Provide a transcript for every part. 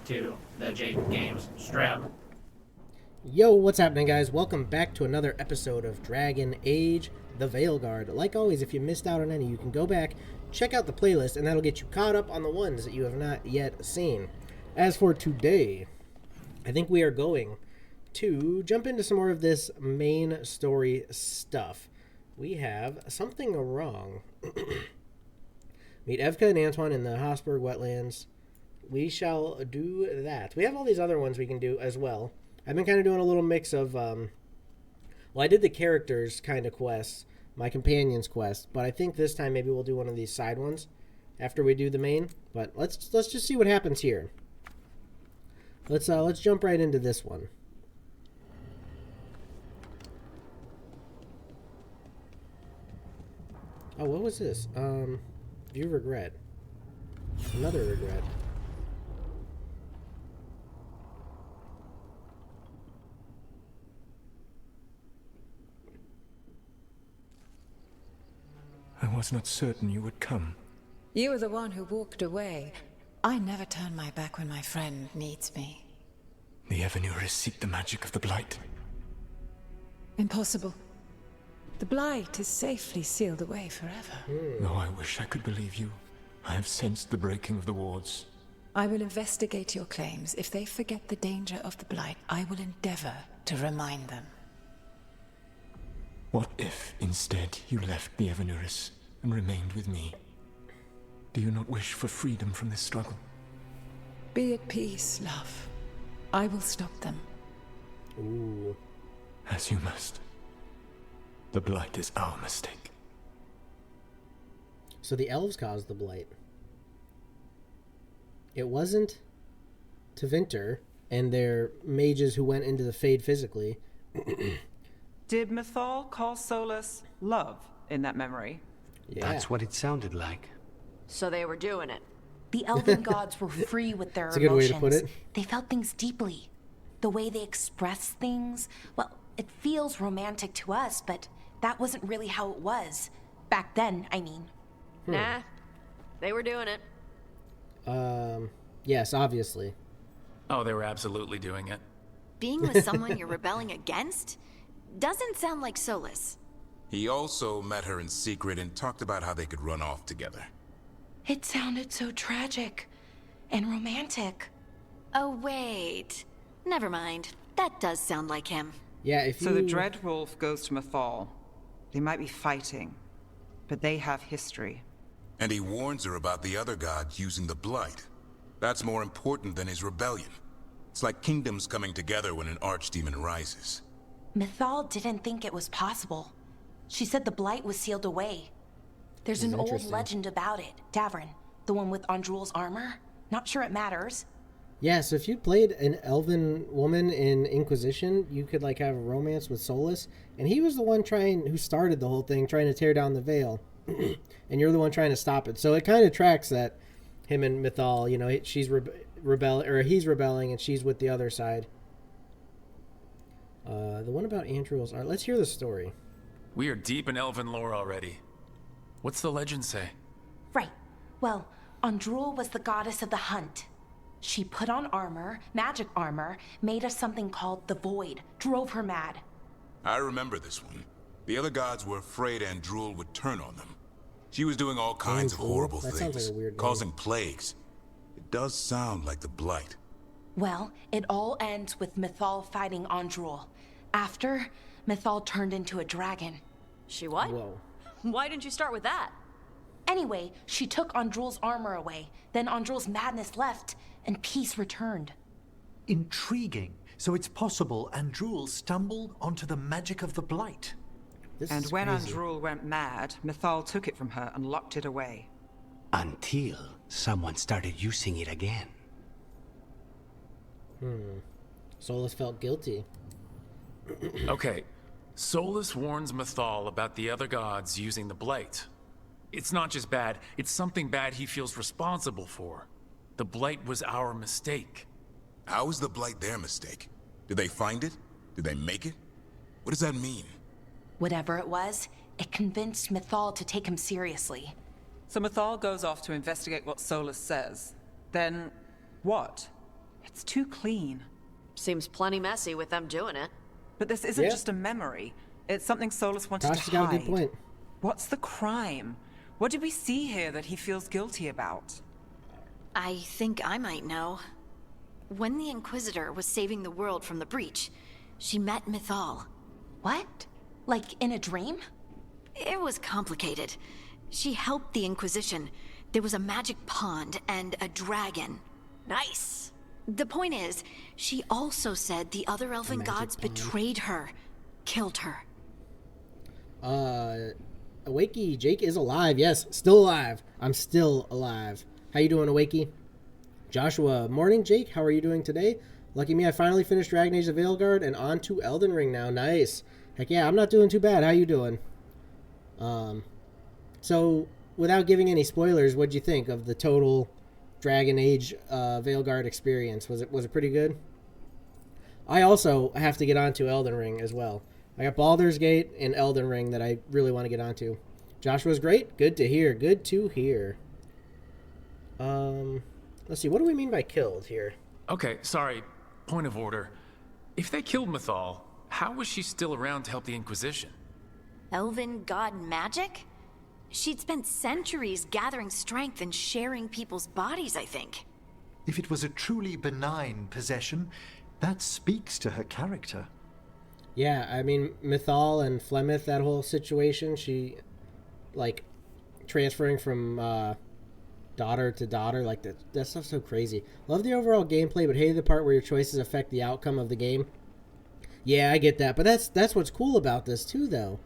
to the Jake Games Streb. Yo, what's happening, guys? Welcome back to another episode of Dragon Age, the Veilguard. Like always, if you missed out on any, you can go back, check out the playlist, and that'll get you caught up on the ones that you have not yet seen. As for today, I think we are going to jump into some more of this main story stuff. We have something wrong. Meet Evka and Antoine in the Hosberg wetlands. We shall do that. We have all these other ones we can do as well. I've been kind of doing a little mix of, I did the characters kind of quests, my companions quest, but I think this time maybe we'll do one of these side ones after we do the main. But let's just see what happens here. Let's jump right into this one. Oh, what was this? View regret. Another regret. I was not certain you would come. You were the one who walked away. I never turn my back when my friend needs me. The Evanurus seek the magic of the Blight. Impossible. The Blight is safely sealed away forever. Though I wish I could believe you. I have sensed the breaking of the wards. I will investigate your claims. If they forget the danger of the Blight, I will endeavor to remind them. What if, instead, you left the Evanurus and remained with me? Do you not wish for freedom from this struggle? Be at peace, love. I will stop them. Ooh. As you must. The Blight is our mistake. So the elves caused the blight. It wasn't Tevinter and their mages who went into the Fade physically. Did Mythal call Solus love in that memory? Yeah. That's what it sounded like. So they were doing it. The elven gods were free with their That's a good way emotions. to put it. They felt things deeply. The way they express things, well, it feels romantic to us, but that wasn't really how it was. Back then, I mean. Nah, they were doing it. Yes, obviously. Oh, they were absolutely doing it. Being with someone you're rebelling against doesn't sound like Solus. He also met her in secret and talked about how they could run off together. It sounded so tragic and romantic. Oh, wait. Never mind. That does sound like him. Yeah, if you... So the Dreadwolf goes to Mythal. They might be fighting, but they have history. And he warns her about the other gods using the Blight. That's more important than his rebellion. It's like kingdoms coming together when an archdemon rises. Mythal didn't think it was possible. She said the Blight was sealed away. There's an old legend about it. Davrin, the one with Andrul's armor. Not sure it matters. Yeah, so if you played an elven woman in Inquisition, you could like have a romance with Solus, and he was the one who started the whole thing, trying to tear down the veil, and you're the one trying to stop it. So it kind of tracks that him and Mythal, you know, she's he's rebelling, and she's with the other side. The one about Andrew's art. Let's hear the story. We are deep in elven lore already. What's the legend say? Right. Well, Andrul was the goddess of the hunt. She put on armor, magic armor, made of something called the Void, drove her mad. I remember this one. The other gods were afraid Andrul would turn on them. She was doing all kinds of horrible That things, sounds like a weird name. causing plagues. It does sound like the Blight. Well, it all ends with Mythal fighting Andrul. After, Mythal turned into a dragon. She what? Whoa. Why didn't you start with that? Anyway, she took Andrul's armor away. Then Andrul's madness left, and peace returned. Intriguing. So it's possible Andrul stumbled onto the magic of the Blight. And when Andrul went mad, Mythal took it from her and locked it away. Until someone started using it again. Solus felt guilty. Okay, Solus warns Mythal about the other gods using the Blight. It's not just bad, it's something bad he feels responsible for. The Blight was our mistake. How is the Blight their mistake? Did they find it? Did they make it? What does that mean? Whatever it was, it convinced Mythal to take him seriously. So Mythal goes off to investigate what Solus says. Then, what? It's too clean. Seems plenty messy with them doing it. But this isn't just a memory. It's something Solus wanted to hide. Got a good point. What's the crime? What did we see here that he feels guilty about? I think I might know. When the Inquisitor was saving the world from the breach, she met Mythal. What? Like in a dream? It was complicated. She helped the Inquisition. There was a magic pond and a dragon. Nice. The point is, she also said the other elven gods betrayed her, killed her. Awakey, Jake is alive. Yes, still alive. I'm still alive. How you doing, Awakey? Joshua, morning, Jake. How are you doing today? Lucky me, I finally finished Dragon Age of Veilguard and on to Elden Ring now. Nice. Heck yeah, I'm not doing too bad. How you doing? So, without giving any spoilers, what'd you think of the total Dragon Age Veilguard experience? Was it pretty good? I also have to get onto Elden Ring as well. I got Baldur's Gate and Elden Ring that I really want to get onto. Joshua's great. Good to hear. Good to hear. Let's see. What do we mean by killed here? Okay, sorry. Point of order. If they killed Mythal, how was she still around to help the Inquisition? Elven god magic? She'd spent centuries gathering strength and sharing people's bodies, I think. If it was a truly benign possession, that speaks to her character. Yeah, I mean, Mythal and Flemeth, that whole situation, she, like, transferring from daughter to daughter, like, that stuff's so crazy. Love the overall gameplay, but hated the part where your choices affect the outcome of the game. Yeah, I get that, but that's what's cool about this, too, though.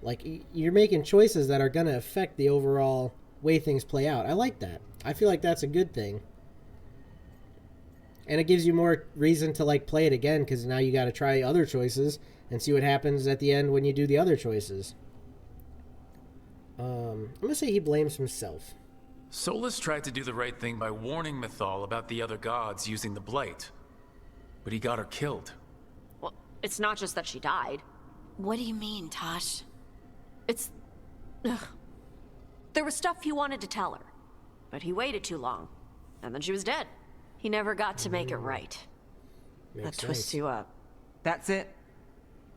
Like, you're making choices that are going to affect the overall way things play out. I like that. I feel like that's a good thing. And it gives you more reason to, like, play it again, because now you got to try other choices and see what happens at the end when you do the other choices. I'm going to say he blames himself. Solus tried to do the right thing by warning Mythal about the other gods using the Blight. But he got her killed. Well, it's not just that she died. What do you mean, Tosh? It's... Ugh. There was stuff he wanted to tell her, but he waited too long, and then she was dead. He never got to make it right. Makes That twists sense. you up. That's it.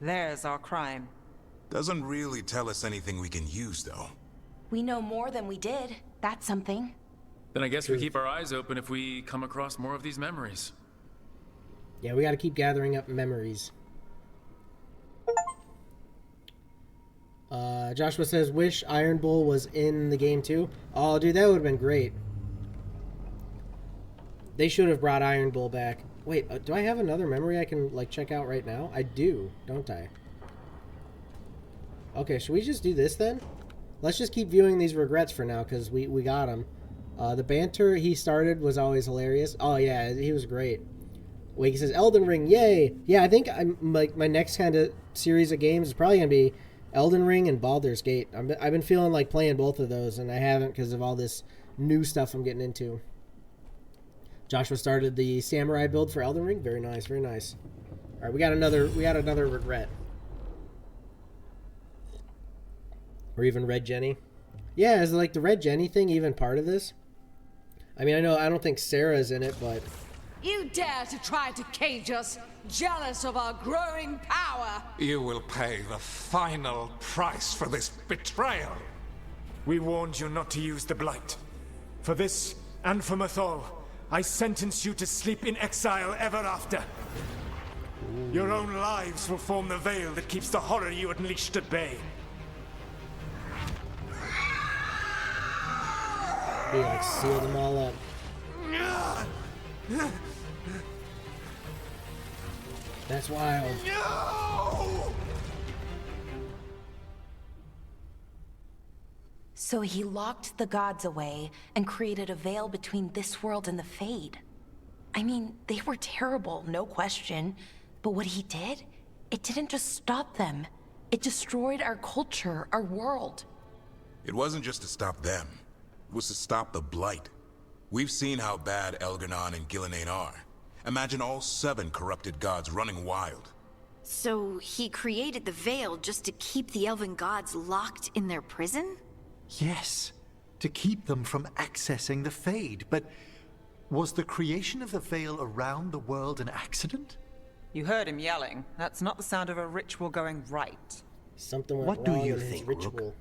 There's our crime. Doesn't really tell us anything we can use, though. We know more than we did. That's something. Then I guess we keep our eyes open if we come across more of these memories. Yeah, we got to keep gathering up memories. Joshua says, wish Iron Bull was in the game too. Oh, dude, that would have been great. They should have brought Iron Bull back. Wait, do I have another memory I can, like, check out right now? I do, don't I? Okay, should we just do this then? Let's just keep viewing these regrets for now, because we got him. The banter he started was always hilarious. Oh, yeah, he was great. Wake says, Elden Ring, yay! Yeah, I think my next kind of series of games is probably going to be Elden Ring and Baldur's Gate. I've been feeling like playing both of those, and I haven't because of all this new stuff I'm getting into. Joshua started the samurai build for Elden Ring. Very nice, very nice. All right, we got another regret. Or even Red Jenny. Yeah, is like the Red Jenny thing even part of this? I mean, I don't think Sarah's in it, but You dare to try to cage us, jealous of our growing power! You will pay the final price for this betrayal. We warned you not to use the Blight. For this, and for Mythal, I sentence you to sleep in exile ever after. Your own lives will form the veil that keeps the horror you unleashed at bay. we like seal them all up. That's wild. No! So he locked the gods away and created a veil between this world and the Fade. I mean, they were terrible, no question. But what he did, it didn't just stop them. It destroyed our culture, our world. It wasn't just to stop them. It was to stop the Blight. We've seen how bad Elgar'nan and Gillenane are. Imagine all 7 corrupted gods running wild. So he created the Veil just to keep the elven gods locked in their prison? Yes, to keep them from accessing the Fade. But Was the creation of the Veil around the world an accident? You heard him yelling. That's not the sound of a ritual going right. Something went What do wrong you in his think, ritual.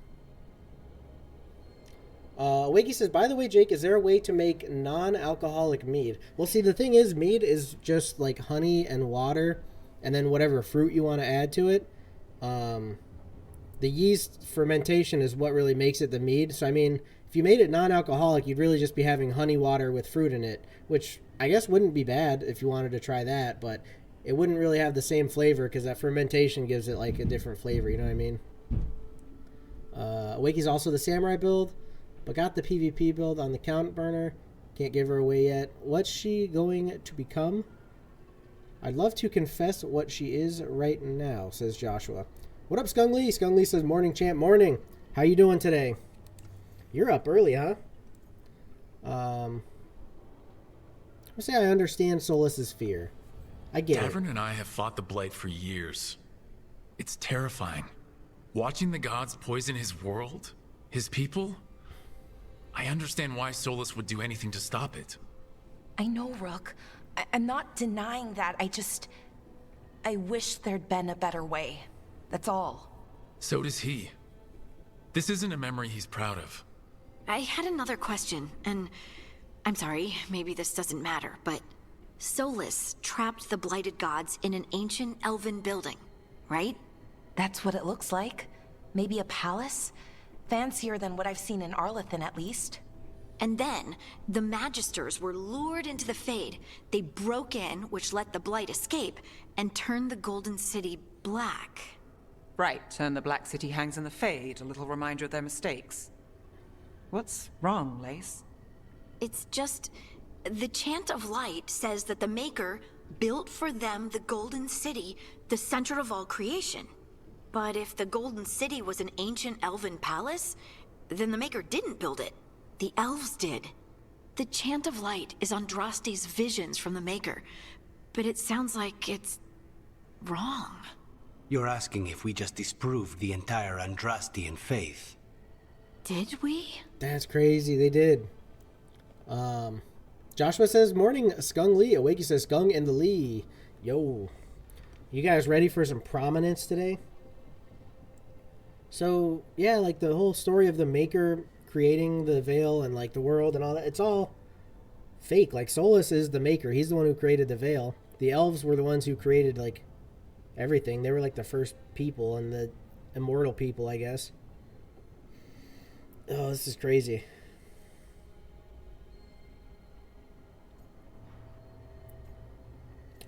Wakey says, by the way, Jake, is there a way to make non-alcoholic mead? Well, see, the thing is, mead is just like honey and water, and then whatever fruit you want to add to it. The yeast fermentation is what really makes it the mead. So, I mean, if you made it non-alcoholic, you'd really just be having honey water with fruit in it, which I guess wouldn't be bad if you wanted to try that, but it wouldn't really have the same flavor because that fermentation gives it like a different flavor, you know what I mean? Wakey's also the samurai build, but got the PvP build on the count burner. Can't give her away yet. What's she going to become? I'd love to confess what she is right now, says Joshua. What up, Skung Lee? Skung Lee says, morning, champ. Morning. How you doing today? You're up early, huh? I say I understand Solus's fear. I get it. Tavern and I have fought the Blight for years. It's terrifying. Watching the gods poison his world, his people. I understand why Solus would do anything to stop it. I know, Rook. I'm not denying that. I wish there'd been a better way. That's all. So does he. This isn't a memory he's proud of. I had another question, and I'm sorry, maybe this doesn't matter, but Solus trapped the blighted gods in an ancient elven building, right? That's what it looks like. Maybe a palace? Fancier than what I've seen in Arlethan, at least. And then, the Magisters were lured into the Fade. They broke in, which let the Blight escape, and turned the Golden City black. Right, and the Black City hangs in the Fade, a little reminder of their mistakes. What's wrong, Lace? It's just... the Chant of Light says that the Maker built for them the Golden City, the center of all creation. But if the Golden City was an ancient elven palace, then the Maker didn't build it. The elves did. The Chant of Light is Andraste's visions from the Maker, but it sounds like it's wrong. You're asking if we just disproved the entire Andrastian faith. Did we? That's crazy, they did. Joshua says, morning, Skung Lee. Awakey says, Skung and the Lee. Yo. You guys ready for some prominence today? So, yeah, like the whole story of the Maker creating the Veil and like the world and all that, it's all fake. Like Solus is the Maker. He's the one who created the Veil. The elves were the ones who created like everything. They were like the first people and the immortal people, I guess. Oh, this is crazy.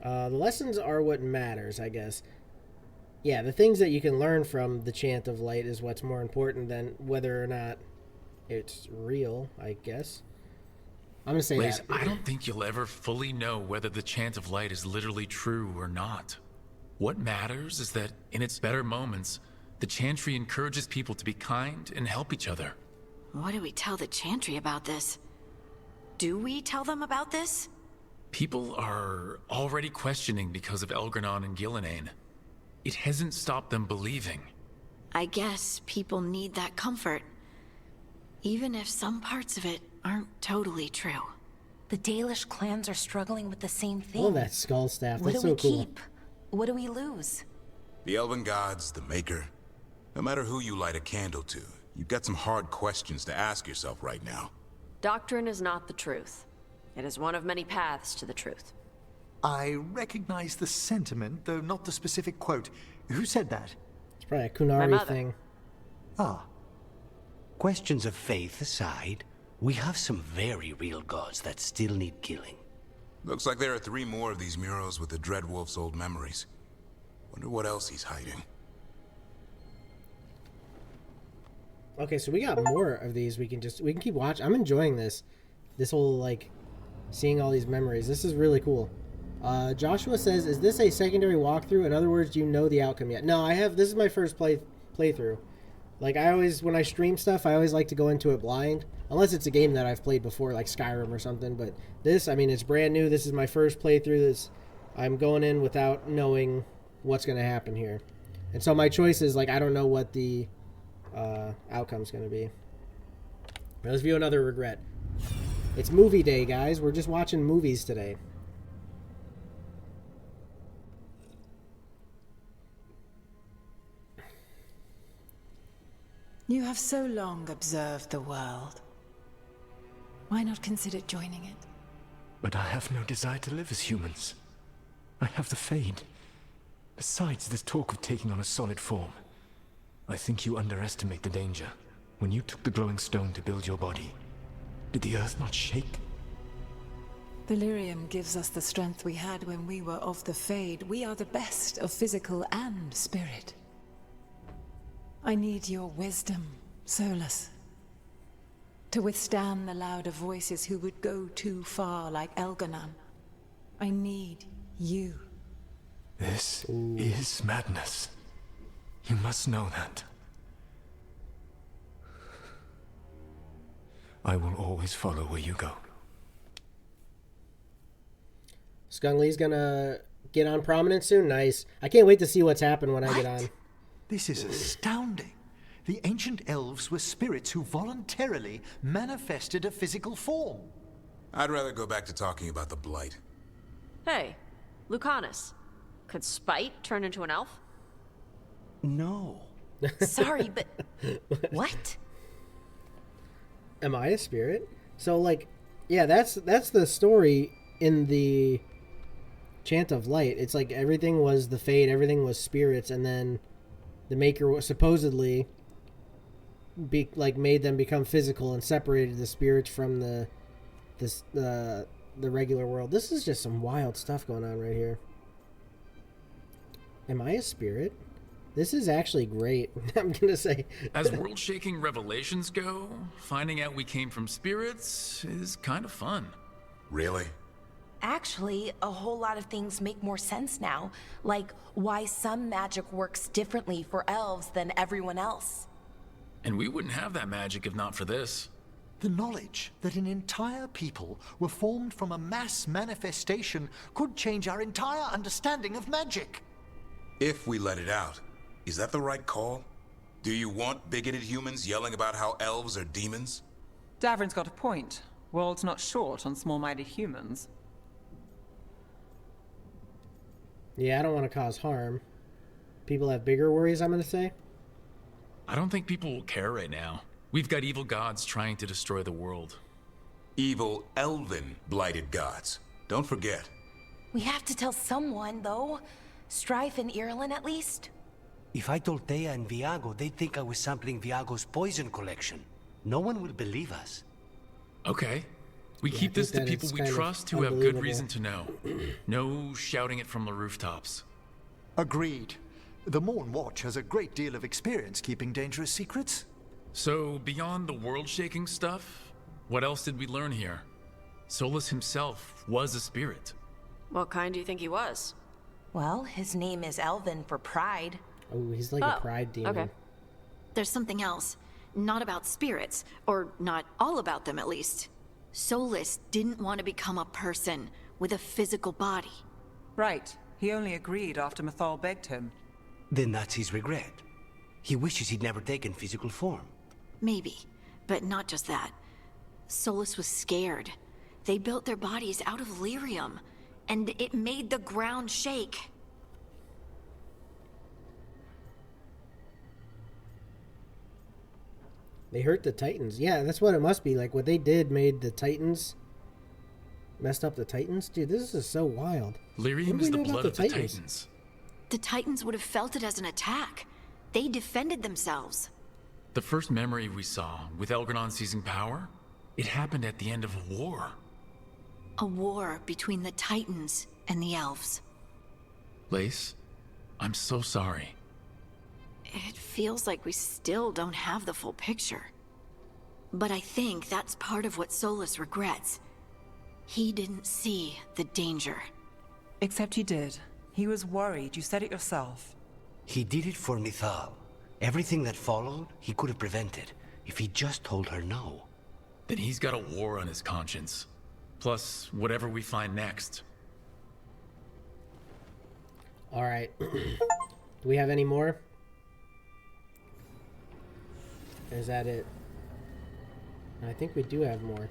The lessons are what matters, I guess. Yeah, the things that you can learn from the Chant of Light is what's more important than whether or not it's real, I guess. I'm going to say Lace, that. I don't think you'll ever fully know whether the Chant of Light is literally true or not. What matters is that, in its better moments, the Chantry encourages people to be kind and help each other. What do we tell the Chantry about this? Do we tell them about this? People are already questioning because of Elgranon and Gillenane. It hasn't stopped them believing. I guess people need that comfort, even if some parts of it aren't totally true. The Dalish clans are struggling with the same thing. Oh, that skull staff. What That's do so we cool. keep? What do we lose? The Elven Gods, the Maker. No matter who you light a candle to, you've got some hard questions to ask yourself right now. Doctrine is not the truth. It is one of many paths to the truth. I recognize the sentiment, though not the specific quote. Who said that? It's probably a Kunari thing. Ah. Questions of faith aside, we have some very real gods that still need killing. Looks like there are 3 more of these murals with the Dreadwolf's old memories. Wonder what else he's hiding. Okay, so we got more of these. We can keep watching. I'm enjoying this whole like seeing all these memories. This is really cool. Joshua says, is this a secondary walkthrough? In other words, do you know the outcome yet? No, I have. This is my first playthrough. Like, when I stream stuff, I always like to go into it blind. Unless it's a game that I've played before, like Skyrim or something. But this, I mean, it's brand new. This is my first playthrough. I'm going in without knowing what's going to happen here. And so my choice is, like, I don't know what the outcome's going to be. Let's view another regret. It's movie day, guys. We're just watching movies today. You have so long observed the world. Why not consider joining it? But I have no desire to live as humans. I have the Fade. Besides, this talk of taking on a solid form. I think you underestimate the danger. When you took the glowing stone to build your body, did the earth not shake? Delirium gives us the strength we had when we were of the Fade. We are the best of physical and spirit. I need your wisdom, Solus. To withstand the louder voices who would go too far like Elganon. I need you. This is madness. You must know that. I will always follow where you go. Skungly's gonna get on prominence soon? Nice. I can't wait to see what's happened when I get on. This is astounding. The ancient elves were spirits who voluntarily manifested a physical form. I'd rather go back to talking about the Blight. Hey, Lucanus. Could Spite turn into an elf? No. Sorry, but... What? Am I a spirit? So, like, yeah, that's the story in the Chant of Light. It's like everything was the Fade, everything was spirits, and then the Maker was supposedly made them become physical and separated the spirits from the regular world. This is just some wild stuff going on right here. Am I a spirit? This is actually great. I'm gonna say. As world-shaking revelations go, finding out we came from spirits is kind of fun. Really? Actually, a whole lot of things make more sense now. Like why some magic works differently for elves than everyone else. And we wouldn't have that magic if not for this. The knowledge that an entire people were formed from a mass manifestation could change our entire understanding of magic. If we let it out, is that the right call? Do you want bigoted humans yelling about how elves are demons? Davrin's got a point. World's not short on small-minded humans. Yeah, I don't want to cause harm. People have bigger worries, I'm going to say. I don't think people will care right now. We've got evil gods trying to destroy the world. Evil, elven, blighted gods. Don't forget. We have to tell someone, though. Strife and Irulan, at least. If I told Thea and Viago, they'd think I was sampling Viago's poison collection. No one will believe us. Okay. We keep this to people we trust who have good reason to know. No shouting it from the rooftops. Agreed. The Morn Watch has a great deal of experience keeping dangerous secrets. So, beyond the world-shaking stuff, what else did we learn here? Solus himself was a spirit. What kind do you think he was? Well, his name is Elven for pride. Oh, he's like a pride demon. Okay. There's something else. Not about spirits, or not all about them at least. Solus didn't want to become a person with a physical body. Right. He only agreed after Mythal begged him. Then that's his regret. He wishes he'd never taken physical form. Maybe, but not just that. Solus was scared. They built their bodies out of lyrium, and it made the ground shake. They hurt the Titans. Yeah, that's what it must be. Like, what they did made the Titans... messed up the Titans? Dude, this is so wild. Lyrium is the blood of the Titans. The Titans would have felt it as an attack. They defended themselves. The first memory we saw, with Elgranon seizing power, it happened at the end of a war. A war between the Titans and the elves. Lace, I'm so sorry. It feels like we still don't have the full picture. But I think that's part of what Solus regrets. He didn't see the danger. Except he did. He was worried. You said it yourself. He did it for Mythal. Everything that followed, he could have prevented, if he just told her no. Then he's got a war on his conscience. Plus, whatever we find next. Alright. Do we have any more? Or is that it? I think we do have more.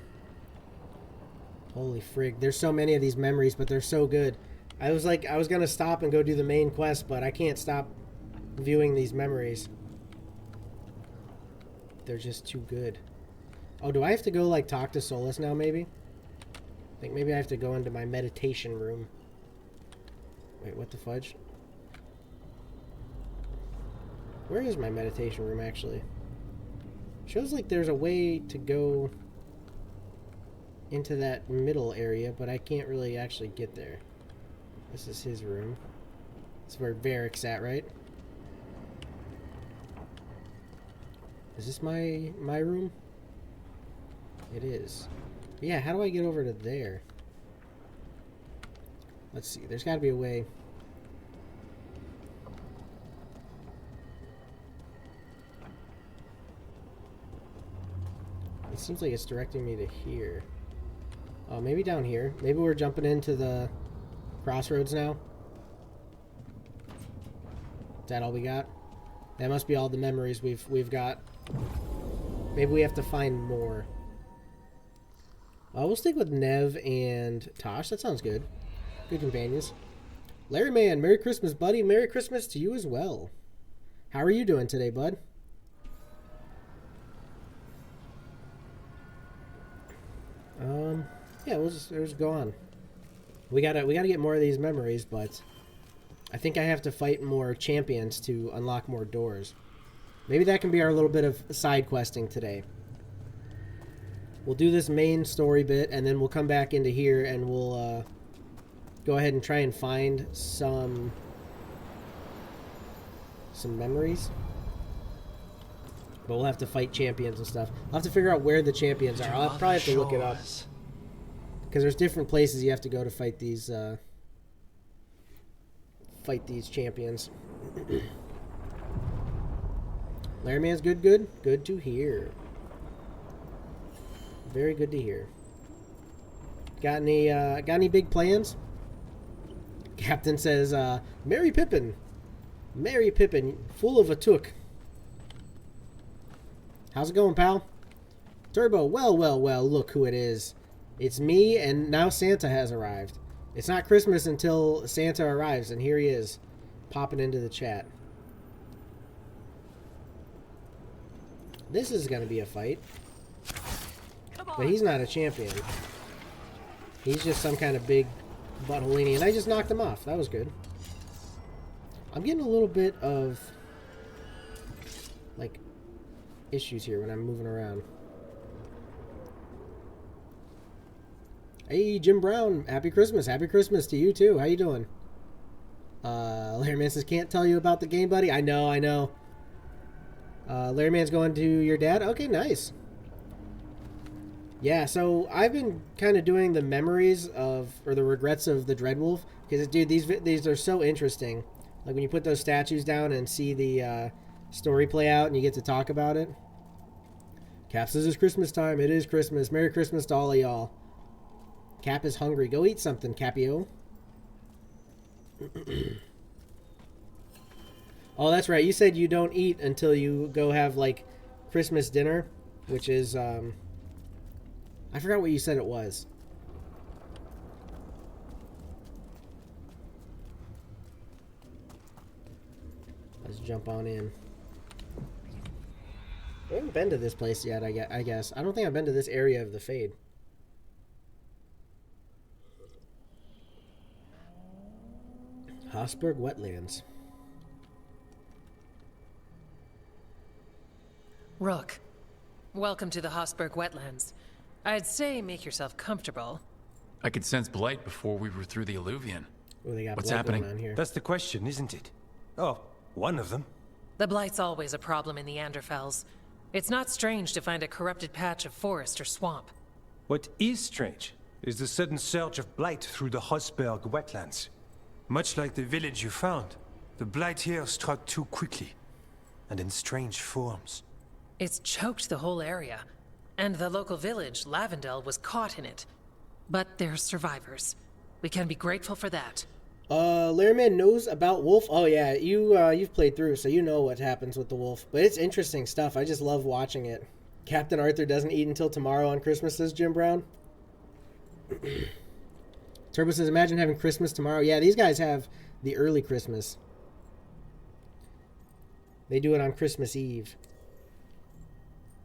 Holy frig. There's so many of these memories, but they're so good. I was gonna stop and go do the main quest, but I can't stop viewing these memories. They're just too good. Oh, do I have to go, like, talk to Solus now, maybe? I think maybe I have to go into my meditation room. Wait, what the fudge? Where is my meditation room, actually? Shows like there's a way to go into that middle area, but I can't really actually get there. This is his room. This is where Varric's at, right? Is this my room? It is. But yeah, how do I get over to there? Let's see. There's got to be a way. It seems like it's directing me to here. Oh, maybe down here. Maybe we're jumping into the crossroads now. Is that all we got? That must be all the memories we've got. Maybe we have to find more. We'll stick with Nev and Tosh. That sounds good. Good companions. Larry Man, Merry Christmas, buddy. Merry Christmas to you as well. How are you doing today, bud? Yeah, we'll just go on. We gotta get more of these memories, but I think I have to fight more champions to unlock more doors. Maybe that can be our little bit of side questing today. We'll do this main story bit, and then we'll come back into here, and we'll go ahead and try and find some memories. But we'll have to fight champions and stuff. I'll have to figure out where the champions are. I'll probably have to look it up. Because there's different places you have to go to fight these champions. Larry Man's good? Good to hear. Very good to hear. Got any big plans? Captain says, Merry Pippin, full of a took. How's it going, pal? Turbo, well, look who it is. It's me, and now Santa has arrived. It's not Christmas until Santa arrives, and here he is, popping into the chat. This is going to be a fight. But he's not a champion. He's just some kind of big buttholini, and I just knocked him off. That was good. I'm getting a little bit of, like, issues here when I'm moving around. Hey, Jim Brown, happy Christmas. Happy Christmas to you, too. How you doing? Larry Man says, can't tell you about the game, buddy. I know. Larry Man's going to your dad? Okay, nice. Yeah, so I've been kind of doing the memories of, or the regrets of the Dreadwolf. Because, dude, these are so interesting. Like, when you put those statues down and see the story play out and you get to talk about it. Cap says it's Christmas time. It is Christmas. Merry Christmas to all of y'all. Cap is hungry. Go eat something, Capio. Oh, that's right. You said you don't eat until you go have, like, Christmas dinner, which is, I forgot what you said it was. Let's jump on in. I haven't been to this place yet, I guess. I don't think I've been to this area of the Fade. Hosberg Wetlands. Rook, welcome to the Hosberg Wetlands. I'd say make yourself comfortable. I could sense blight before we were through the Illuvian. Oh, they got What's blight happening? going on here. That's the question, isn't it? Oh, one of them. The blight's always a problem in the Anderfels. It's not strange to find a corrupted patch of forest or swamp. What is strange is the sudden surge of blight through the Hosberg Wetlands. Much like the village you found, the blight here struck too quickly, and in strange forms. It's choked the whole area, and the local village, Lavendel, was caught in it. But they're survivors. We can be grateful for that. Lairman knows about Wolf. Oh yeah, you've played through, so you know what happens with the Wolf. But it's interesting stuff. I just love watching it. Captain Arthur doesn't eat until tomorrow on Christmas, says Jim Brown. Turbo says, imagine having Christmas tomorrow. Yeah, these guys have the early Christmas. They do it on Christmas Eve.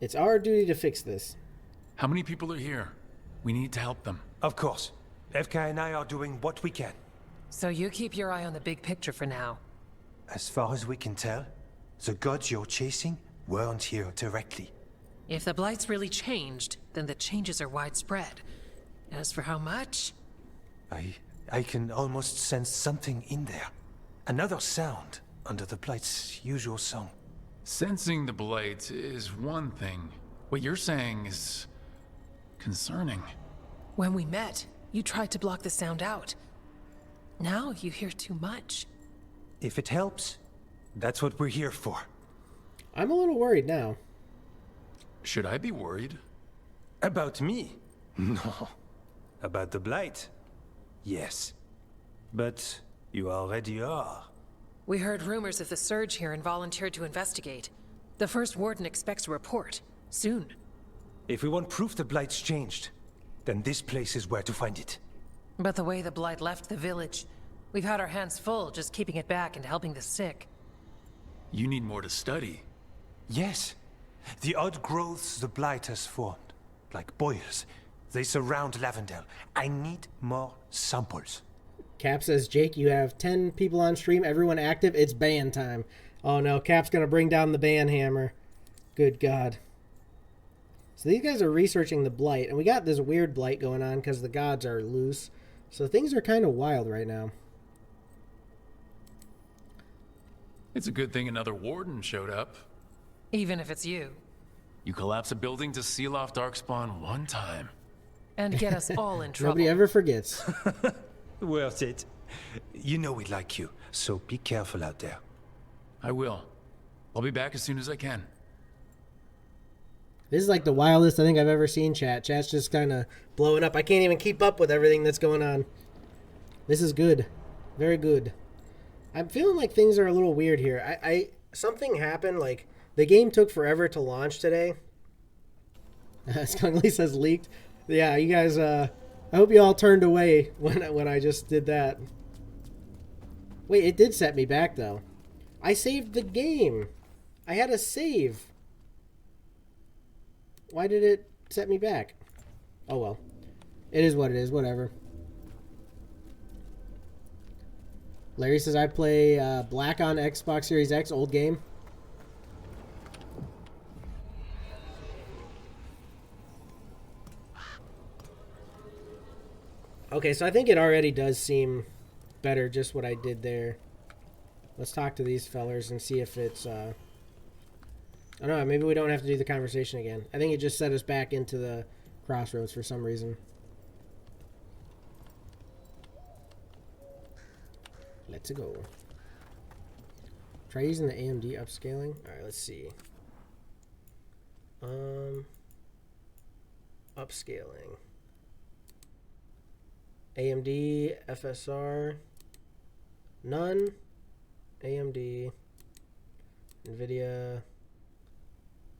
It's our duty to fix this. How many people are here? We need to help them. Of course. FK and I are doing what we can. So you keep your eye on the big picture for now. As far as we can tell, the gods you're chasing weren't here directly. If the Blight's really changed, then the changes are widespread. As for how much... I can almost sense something in there. Another sound under the Blight's usual song. Sensing the Blight is one thing. What you're saying is... concerning. When we met, you tried to block the sound out. Now you hear too much. If it helps, that's what we're here for. I'm a little worried now. Should I be worried? About me? No. About the Blight? Yes. But you already are. We heard rumors of the surge here and volunteered to investigate. The first warden expects a report. Soon. If we want proof the Blight's changed, then this place is where to find it. But the way the Blight left the village, we've had our hands full just keeping it back and helping the sick. You need more to study. Yes. The odd growths the Blight has formed, like boils, they surround Lavendel. I need more samples. Cap says, Jake, you have 10 people on stream, everyone active, it's ban time. Oh no, Cap's gonna bring down the ban hammer. Good God. So these guys are researching the Blight, and we got this weird Blight going on because the gods are loose. So things are kind of wild right now. It's a good thing another warden showed up. Even if it's you. You collapse a building to seal off Darkspawn one time. And get us all in trouble. Nobody ever forgets. Worth it. You know we like you, so be careful out there. I will. I'll be back as soon as I can. This is like the wildest I think I've ever seen chat. Chat's just kind of blowing up. I can't even keep up with everything that's going on. This is good. Very good. I'm feeling like things are a little weird here. Something happened, like, the game took forever to launch today. Skungly says leaked. Yeah, you guys, I hope you all turned away when I just did that. Wait, it did set me back, though. I saved the game. I had a save. Why did it set me back? Oh, well. It is what it is. Whatever. Larry says, I play Black on Xbox Series X, old game. Okay, so I think it already does seem better, just what I did there. Let's talk to these fellers and see if it's... I don't know, maybe we don't have to do the conversation again. I think it just set us back into the crossroads for some reason. Let's go. Try using the AMD upscaling. Alright, let's see. Upscaling. AMD, FSR, none, AMD, NVIDIA,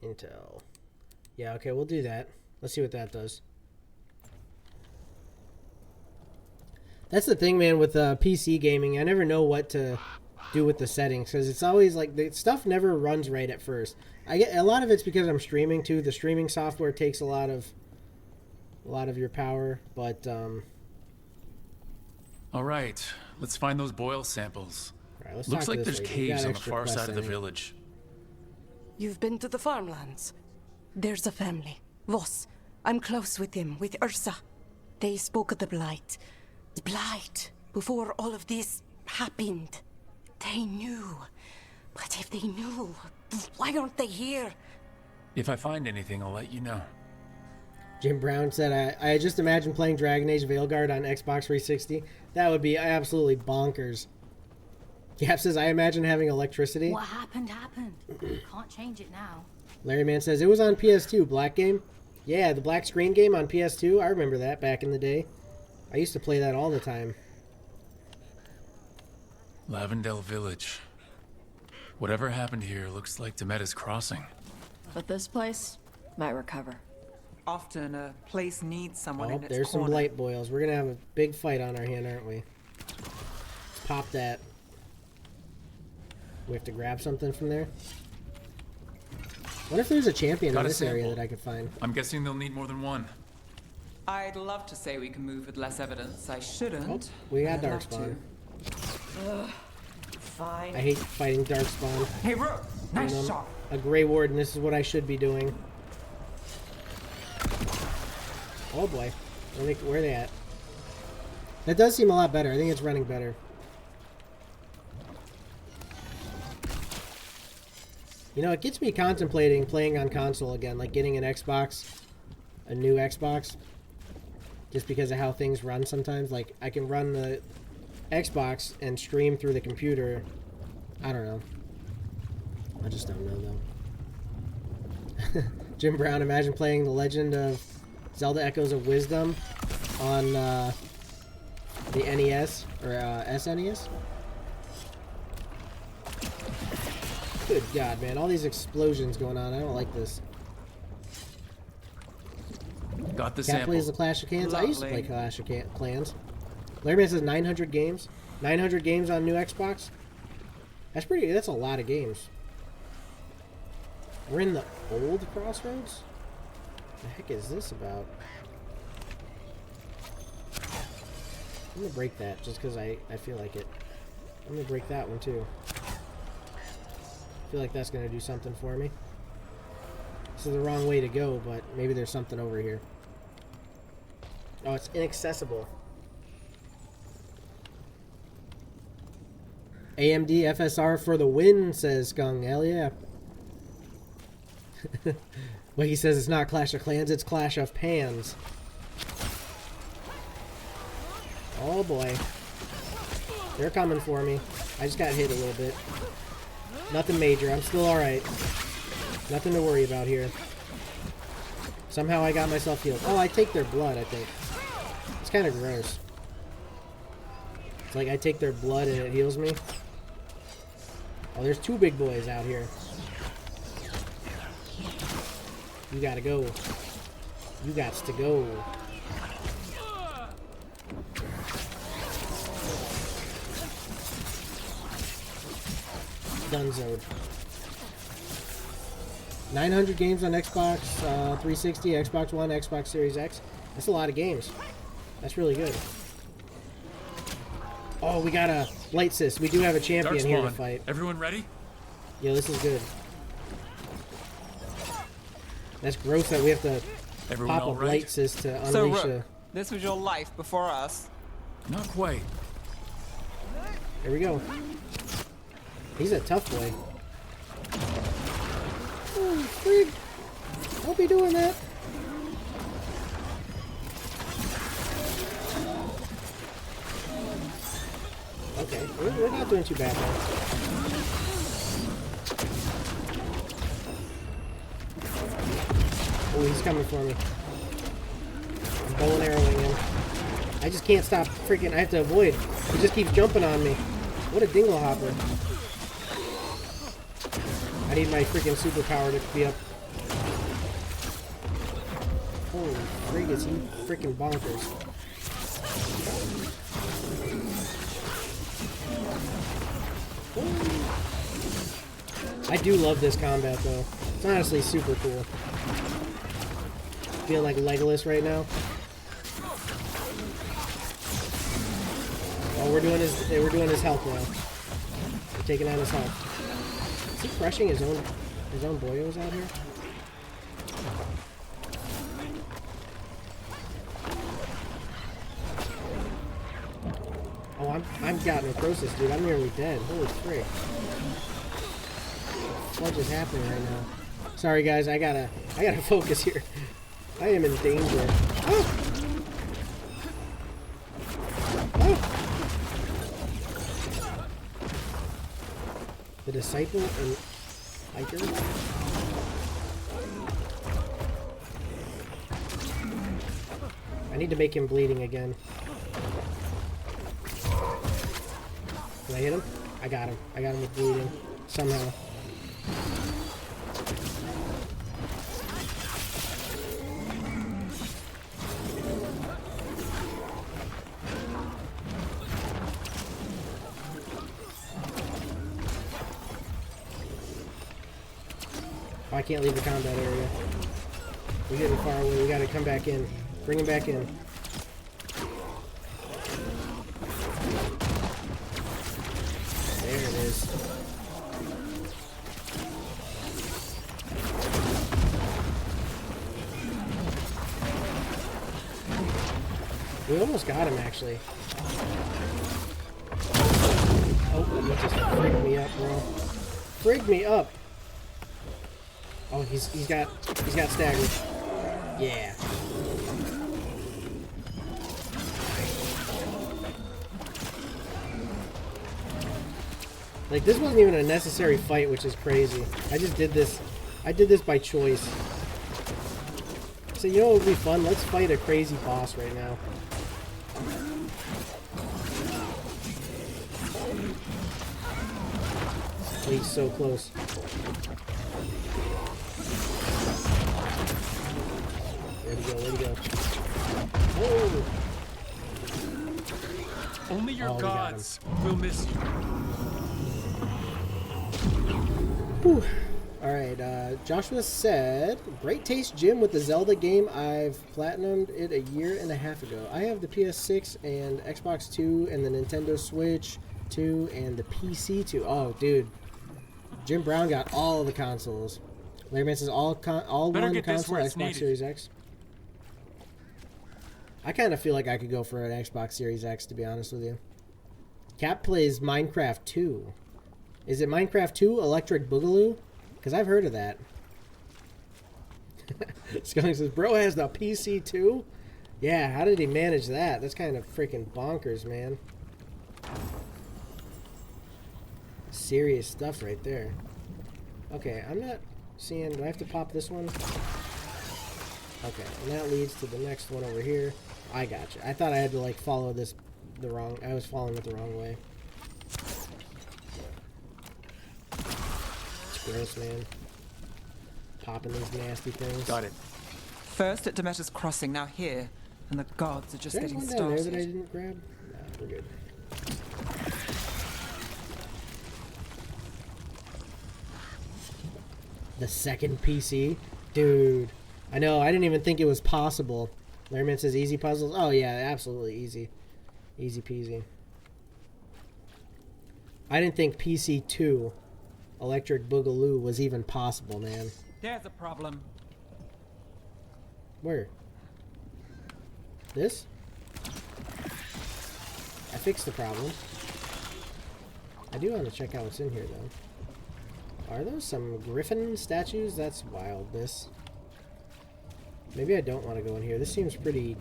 Intel. Yeah, okay, we'll do that. Let's see what that does. That's the thing, man, with PC gaming. I never know what to do with the settings because it's always like the stuff never runs right at first. I get a lot of it's because I'm streaming too. The streaming software takes a lot of your power, but all right, let's find those boil samples. Right, let's Looks talk like to this there's lady. caves on the far side of the village. You've been to the farmlands. There's a family, Voss. I'm close with them, with Ursa. They spoke of the Blight. The Blight, before all of this happened. They knew. But if they knew, why aren't they here? If I find anything, I'll let you know. Jim Brown said, I just imagine playing Dragon Age Veilguard on Xbox 360. That would be absolutely bonkers. Gap says, I imagine having electricity. What happened, happened. Can't change it now. Larry Man says, it was on PS2, Black game. Yeah, the black screen game on PS2. I remember that back in the day. I used to play that all the time. Lavendel Village. Whatever happened here looks like Demetta's Crossing. But this place might recover. often a place needs someone Oh, in its there's some corner. blight boils. We're gonna have a big fight on our hand, aren't we? Let's pop that. We have to grab something from there. What if there's a champion in this area that I could find? I'm guessing they'll need more than one. I'd love to say we can move with less evidence. I shouldn't. Oh, we got Darkspawn. Fine. I hate fighting Darkspawn. Hey, Rook! Nice shot! A Grey Warden, this is what I should be doing. Oh boy. Where are they at? That does seem a lot better. I think it's running better. You know, it gets me contemplating playing on console again, like getting an Xbox, a new Xbox, just because of how things run sometimes. Like, I can run the Xbox and stream through the computer. I don't know. I just don't know, though. Jim Brown, imagine playing The Legend of Zelda Echoes of Wisdom on the NES, or SNES. Good God, man. All these explosions going on. I don't like this. Got the Cat sample. plays the Clash of Clans. I used to play Clash of Clans. Larry Man says 900 games. 900 games on new Xbox? That's a lot of games. We're in the old Crossroads? What the heck is this about? I'm gonna break that just because I feel like it. I'm gonna break that one too. I feel like that's gonna do something for me. This is the wrong way to go, but maybe there's something over here. Oh, it's inaccessible. AMD FSR for the win, says Skung. Hell yeah. Well, he says it's not Clash of Clans, it's Clash of Pans. Oh boy. They're coming for me. I just got hit a little bit. Nothing major. I'm still alright. Nothing to worry about here. Somehow I got myself healed. Oh, I take their blood, I think. It's kind of gross. It's like I take their blood and it heals me. Oh, there's two big boys out here. You gotta go. You gots to go. Dunzoed. 900 games on Xbox 360, Xbox One, Xbox Series X. That's a lot of games. That's really good. Oh, we got a Light Sis. We do have a champion here to fight. Everyone ready? Yeah, this is good. That's gross that we have to pop a Light Sis to unleash a... This was your life before us. Not quite. There we go. He's a tough boy. Oh, frig. Don't be doing that. Okay, we're not doing too bad though. Oh, he's coming for me. I'm bow and arrowing him. I just can't stop freaking. I have to avoid. He just keeps jumping on me. What a dingle hopper. I need my freaking superpower to be up. Holy frig, is he freaking bonkers. I do love this combat though. It's honestly super cool. Feeling like Legolas right now. Oh, we're doing his health now. We're taking out his health. Is he crushing his own boyos out here? Oh, I'm got necrosis, dude. I'm nearly dead. Holy frick. What is happening right now? Sorry guys, I gotta focus here. I am in danger. Oh! Oh! The disciple and hiker. I need to make him bleeding again. Can I hit him? I got him. I got him with bleeding. Somehow. I can't leave the combat area. We're getting far away. We gotta come back in. Bring him back in. There it is. We almost got him, actually. Oh, he just frigged me up, bro. Frigged me up. Oh, he's got staggered. Yeah. Like, this wasn't even a necessary fight, which is crazy. I just did this. I did this by choice. So you know what would be fun? Let's fight a crazy boss right now. Oh, he's so close. Where'd he go? Where'd he go? Oh! Only your gods will miss you. Whew. Alright, Joshua said, great taste, Jim, with the Zelda game. I've platinumed it a year and a half ago. I have the PS6 and Xbox 2 and the Nintendo Switch 2 and the PC 2. Oh, dude. Jim Brown got all of the consoles. Larry Man says all one console, Xbox Series X. I kind of feel like I could go for an Xbox Series X, to be honest with you. Cap plays Minecraft 2. Is it Minecraft 2 Electric Boogaloo? Because I've heard of that. Skunk says, bro has the PC too? Yeah, how did he manage that? That's kind of freaking bonkers, man. Serious stuff right there. Okay, I'm not seeing... Do I have to pop this one? Okay, and that leads to the next one over here. I gotcha. I thought I had to, like, follow this the wrong... I was following it the wrong way. Gross, man. Popping these nasty things. Got it. First at Demeter's Crossing, now here. And the gods are just getting started. Down there that I didn't grab? Nah, we're good. The second PC? Dude. I know, I didn't even think it was possible. Larryman says easy puzzles? Oh yeah, absolutely easy. Easy peasy. I didn't think PC 2 Electric Boogaloo was even possible, man. There's a problem. Where? This? I fixed the problem. I do want to check out what's in here, though. Are those some griffin statues? That's wildness. Maybe I don't want to go in here. This seems pretty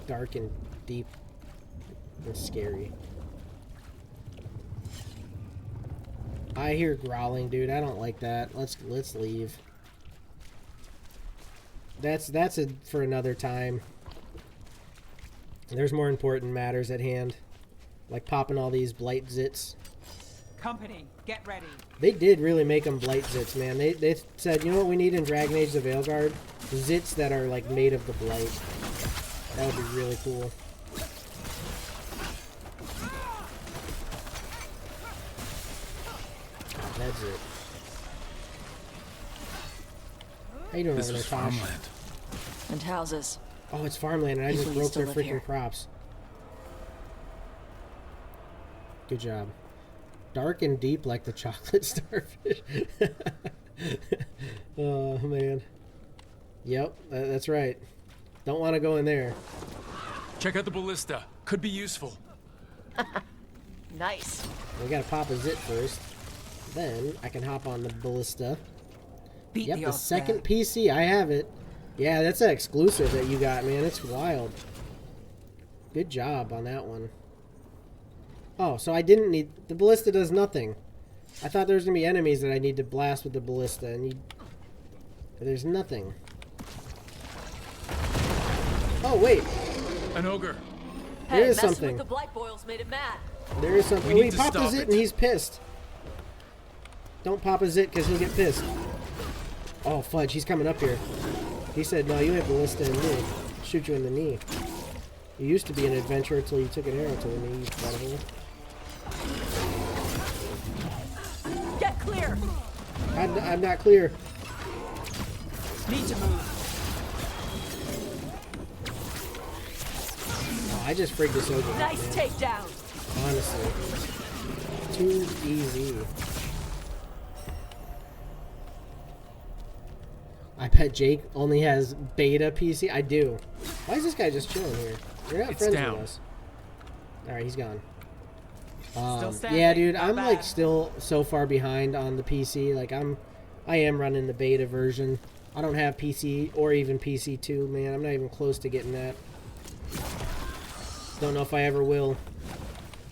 dark and deep and scary. I hear growling, dude. I don't like that. Let's leave. That's for another time. There's more important matters at hand, like popping all these blight zits. Company, get ready. They did really make them blight zits, man. They said, you know what we need in Dragon Age: The Veilguard? Zits that are like made of the blight. That would be really cool. That's it. How you doing over there, Tosh? Farmland. And houses. Oh, it's farmland, and I just broke their freaking crops. Good job. Dark and deep like the chocolate starfish. Oh, man. Yep, that's right. Don't want to go in there. Check out the ballista. Could be useful. Nice. We gotta pop a zit first. Then I can hop on the ballista. Yep, the second PC. I have it. Yeah, that's an exclusive that you got, man. It's wild. Good job on that one. Oh, so I didn't need... The ballista does nothing. I thought there was going to be enemies that I need to blast with the ballista, and there's nothing. Oh, wait. An ogre. There is something. With the blight boils made it mad. There is something. Oh, he popped a zit and he's pissed. Don't pop a zit because he'll get pissed. Oh, fudge. He's coming up here. He said, no, you have ballista in me. Shoot you in the knee. You used to be an adventurer until you took an arrow to the knee, you butthole. Get clear. I'm not clear. Need to move. Oh, I just frigged this over. Nice takedown. Honestly. Too easy. I bet Jake only has beta PC. I do. Why is this guy just chilling here? You're not friends with us. Alright, he's gone. Yeah, dude, I'm like still so far behind on the PC. Like I am running the beta version. I don't have PC or even PC2, man. I'm not even close to getting that. Don't know if I ever will.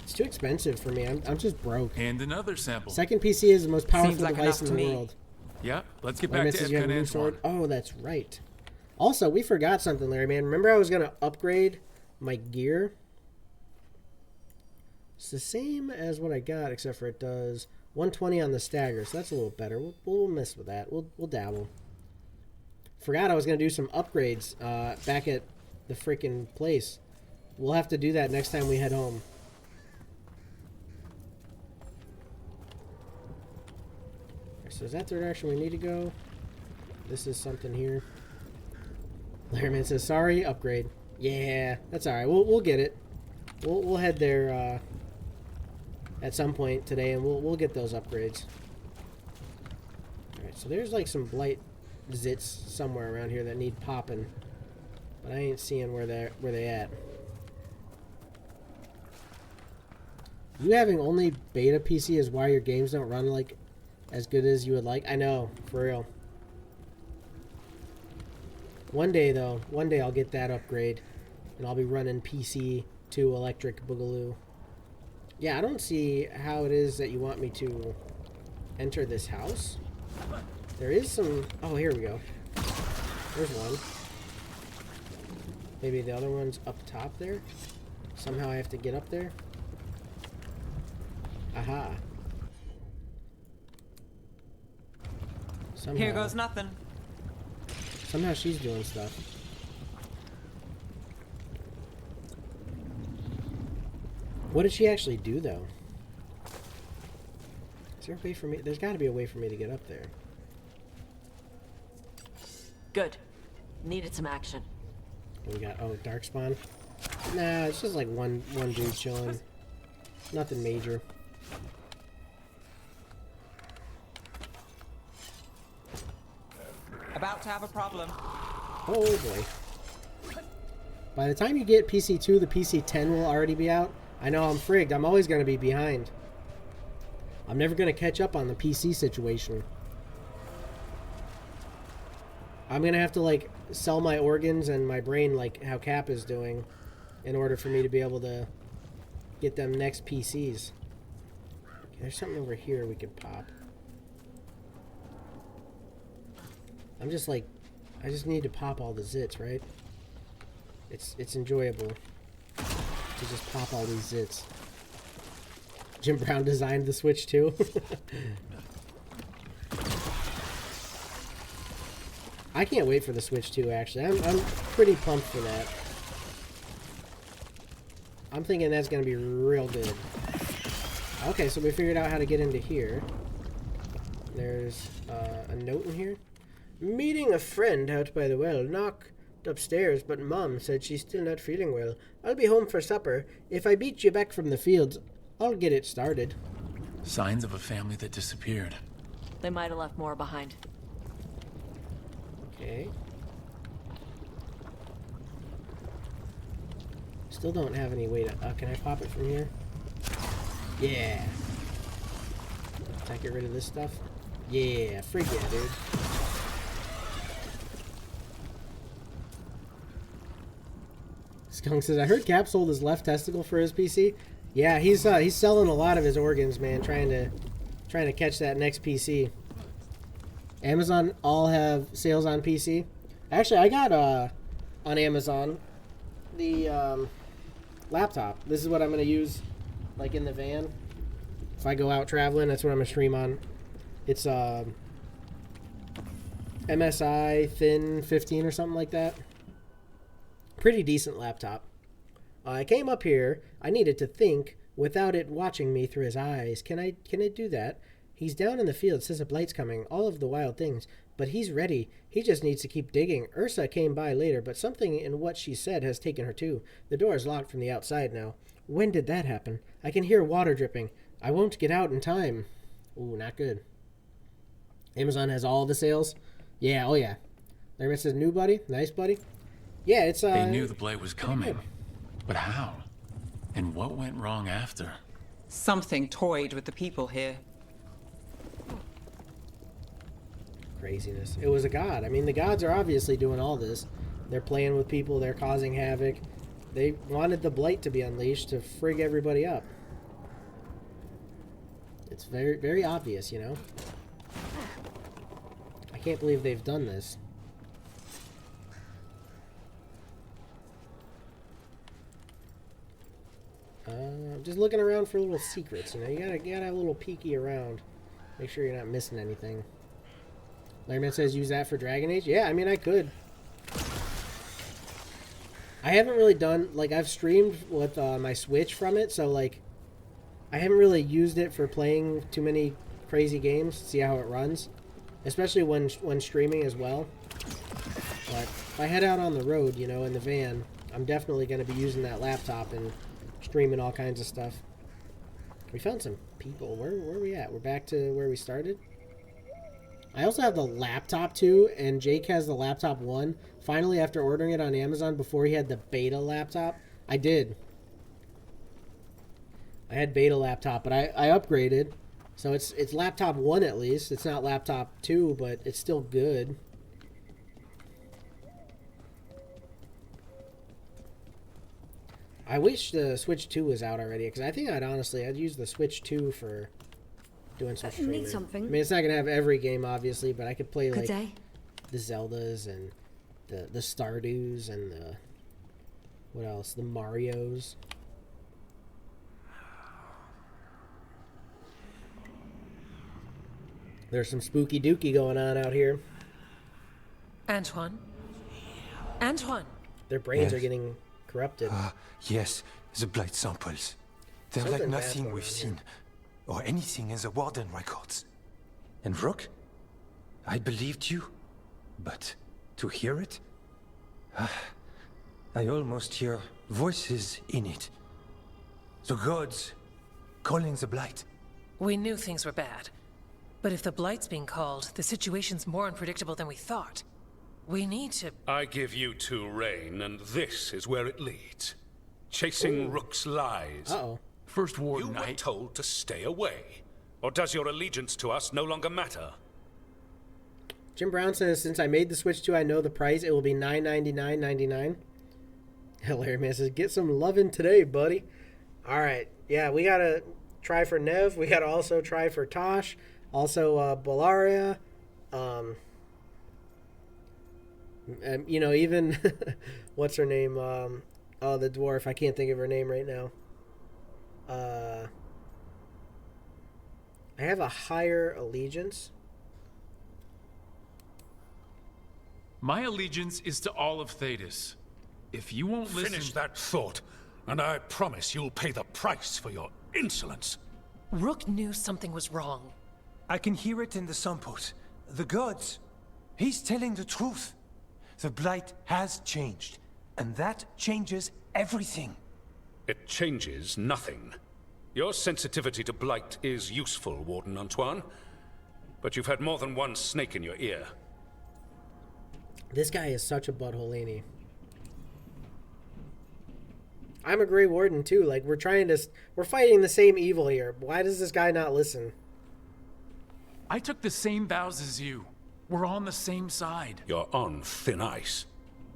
It's too expensive for me. I'm just broke. And another sample. Second PC is the most powerful like device in the me. world. Yeah, let's get back to you have a new sword. Oh, that's right. Also, we forgot something, Larry, man. Remember I was going to upgrade my gear? It's the same as what I got, except for it does 120 on the stagger, so that's a little better. We'll mess with that. We'll dabble. Forgot I was going to do some upgrades back at the freaking place. We'll have to do that next time we head home. So is that the direction we need to go? This is something here. Larryman says, sorry, upgrade. Yeah, that's alright. We'll get it. We'll head there at some point today, and we'll get those upgrades. Alright, so there's like some blight zits somewhere around here that need popping. But I ain't seeing where they at. You having only beta PC is why your games don't run like as good as you would like. I know, for real. One day though, I'll get that upgrade and I'll be running PC to Electric Boogaloo. Yeah, I don't see how it is that you want me to enter this house. There is some... Oh, here we go. There's one. Maybe the other one's up top there? Somehow I have to get up there? Aha. Somehow, Here goes nothing. Somehow she's doing stuff. What did she actually do, though? Is there a way for me? There's got to be a way for me to get up there. Good. Needed some action. What we got? Oh, Darkspawn? Nah, it's just like one dude chilling. Nothing major. About to have a problem. Oh boy. By the time you get PC2, the PC10 will already be out. I know I'm frigged. I'm always going to be behind. I'm never going to catch up on the PC situation. I'm going to have to, like, sell my organs and my brain like how Cap is doing in order for me to be able to get them next PCs. Okay, there's something over here we could pop. I'm just like, I just need to pop all the zits, right? It's enjoyable to just pop all these zits. Jim Brown designed the Switch too. I can't wait for the Switch 2, actually. I'm pretty pumped for that. I'm thinking that's going to be real good. Okay, so we figured out how to get into here. There's a note in here. Meeting a friend out by the well. Knocked upstairs, but Mom said she's still not feeling well. I'll be home for supper. If I beat you back from the fields, I'll get it started. Signs of a family that disappeared. They might have left more behind. Okay. Still don't have any way to... can I pop it from here? Yeah. Can I get rid of this stuff? Yeah, freak yeah, dude. Skunk says, I heard Cap sold his left testicle for his PC. Yeah, he's selling a lot of his organs, man, trying to catch that next PC. Amazon all have sales on PC. Actually, I got on Amazon the laptop. This is what I'm going to use like in the van. If I go out traveling, that's what I'm going to stream on. It's MSI Thin 15 or something like that. Pretty decent laptop. I came up here. I needed to think without it watching me through his eyes. Can it do that? He's down in the field. Says a blight's coming. All of the wild things. but he's ready. He just needs to keep digging. Ursa came by later, but something in what she said has taken her too. The door is locked from the outside now. When did that happen? I can hear water dripping. I won't get out in time. Ooh, not good. Amazon has all the sales. Yeah, oh yeah. There it says new buddy. Nice buddy. Yeah, it's They knew the blight was coming. But how? And what went wrong after? Something toyed with the people here. Craziness. It was a god. I mean, the gods are obviously doing all this. They're playing with people. They're causing havoc. They wanted the blight to be unleashed to frig everybody up. It's very, very obvious, you know? I can't believe they've done this. Just looking around for little secrets, you know? You gotta have a little peeky around. Make sure you're not missing anything. Larryman says use that for Dragon Age. Yeah, I mean, I could. I haven't really done, like, I've streamed with my Switch from it, so, like, I haven't really used it for playing too many crazy games, see how it runs. Especially when streaming as well. But if I head out on the road, you know, in the van, I'm definitely going to be using that laptop and streaming all kinds of stuff. We found some people. Where are we at? We're back to where we started? I also have the laptop 2, and Jake has the laptop 1. Finally, after ordering it on Amazon before he had the beta laptop, I did. I had beta laptop, but I upgraded. So it's laptop 1 at least. It's not laptop 2, but it's still good. I wish the Switch 2 was out already, because I think I'd use the Switch 2 for doing some streaming. Need something. I mean, it's not going to have every game, obviously, but I could play, like, day. the Zeldas and the Stardews and the... What else? The Marios. There's some spooky dookie going on out here. Antoine? Antoine! Their brains Yes. are getting corrupted. Yes, the blight samples. They're like Something nothing bad we've going seen, or anything in the Warden records. And Rook, I believed you, but to hear it, I almost hear voices in it. The gods calling the blight. We knew things were bad. But if the blight's being called, the situation's more unpredictable than we thought. We need to... I give you two reign, and this is where it leads. Chasing Rook's lies. Uh-oh. First Warden, You were told to stay away. Or does your allegiance to us no longer matter? Jim Brown says, since I made the Switch 2, I know the price. It will be $999.99. Larry Man says, get some lovin' today, buddy. All right. Yeah, we got to try for Nev. We got to also try for Tosh. Also, Bellaria. And, you know, even... what's her name? Oh, the dwarf. I can't think of her name right now. I have a higher allegiance. My allegiance is to all of Thedas. If you won't listen... Finish that thought, and I promise you'll pay the price for your insolence. Rook knew something was wrong. I can hear it in the samples. The gods. He's telling the truth. The blight has changed, and that changes everything. It changes nothing. Your sensitivity to blight is useful, Warden Antoine. But you've had more than one snake in your ear. This guy is such a butthole, ain't he? I'm a Grey Warden, too. Like, we're fighting the same evil here. Why does this guy not listen? I took the same vows as you. We're on the same side. You're on thin ice.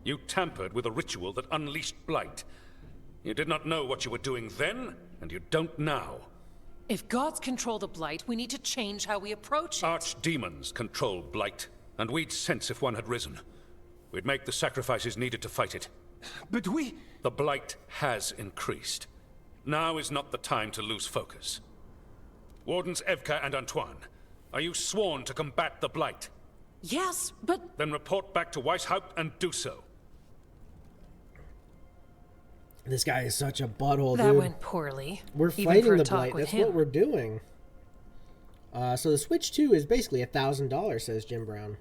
You tampered with a ritual that unleashed blight. You did not know what you were doing then, and you don't now. If gods control the blight, we need to change how we approach it. Archdemons control blight, and we'd sense if one had risen. We'd make the sacrifices needed to fight it. But we... The blight has increased. Now is not the time to lose focus. Wardens Evka and Antoine, are you sworn to combat the blight? Yes, but... Then report back to Weishaupt and do so. This guy is such a butthole, That dude. went poorly. We're even fighting for a the talk blight. with That's him. what we're doing. So the Switch 2 is basically $1,000, says Jim Brown.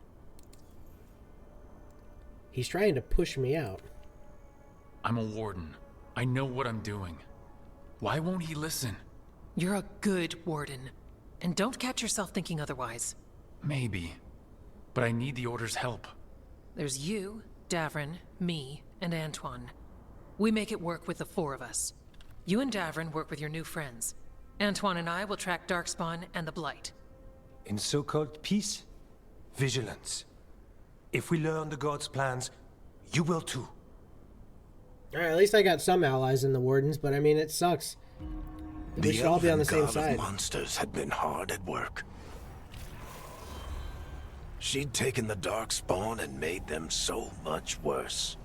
He's trying to push me out. I'm a warden. I know what I'm doing. Why won't he listen? You're a good warden. And don't catch yourself thinking otherwise. Maybe. But I need the Order's help. There's you, Davrin, me, and Antoine. We make it work with the 4 of us. You and Davrin work with your new friends. Antoine and I will track Darkspawn and the Blight. In so-called peace, vigilance. If we learn the gods' plans, you will too. Alright, at least I got some allies in the Wardens, but I mean, it sucks. We should all be on the same side. The monsters had been hard at work. She'd taken the Darkspawn and made them so much worse.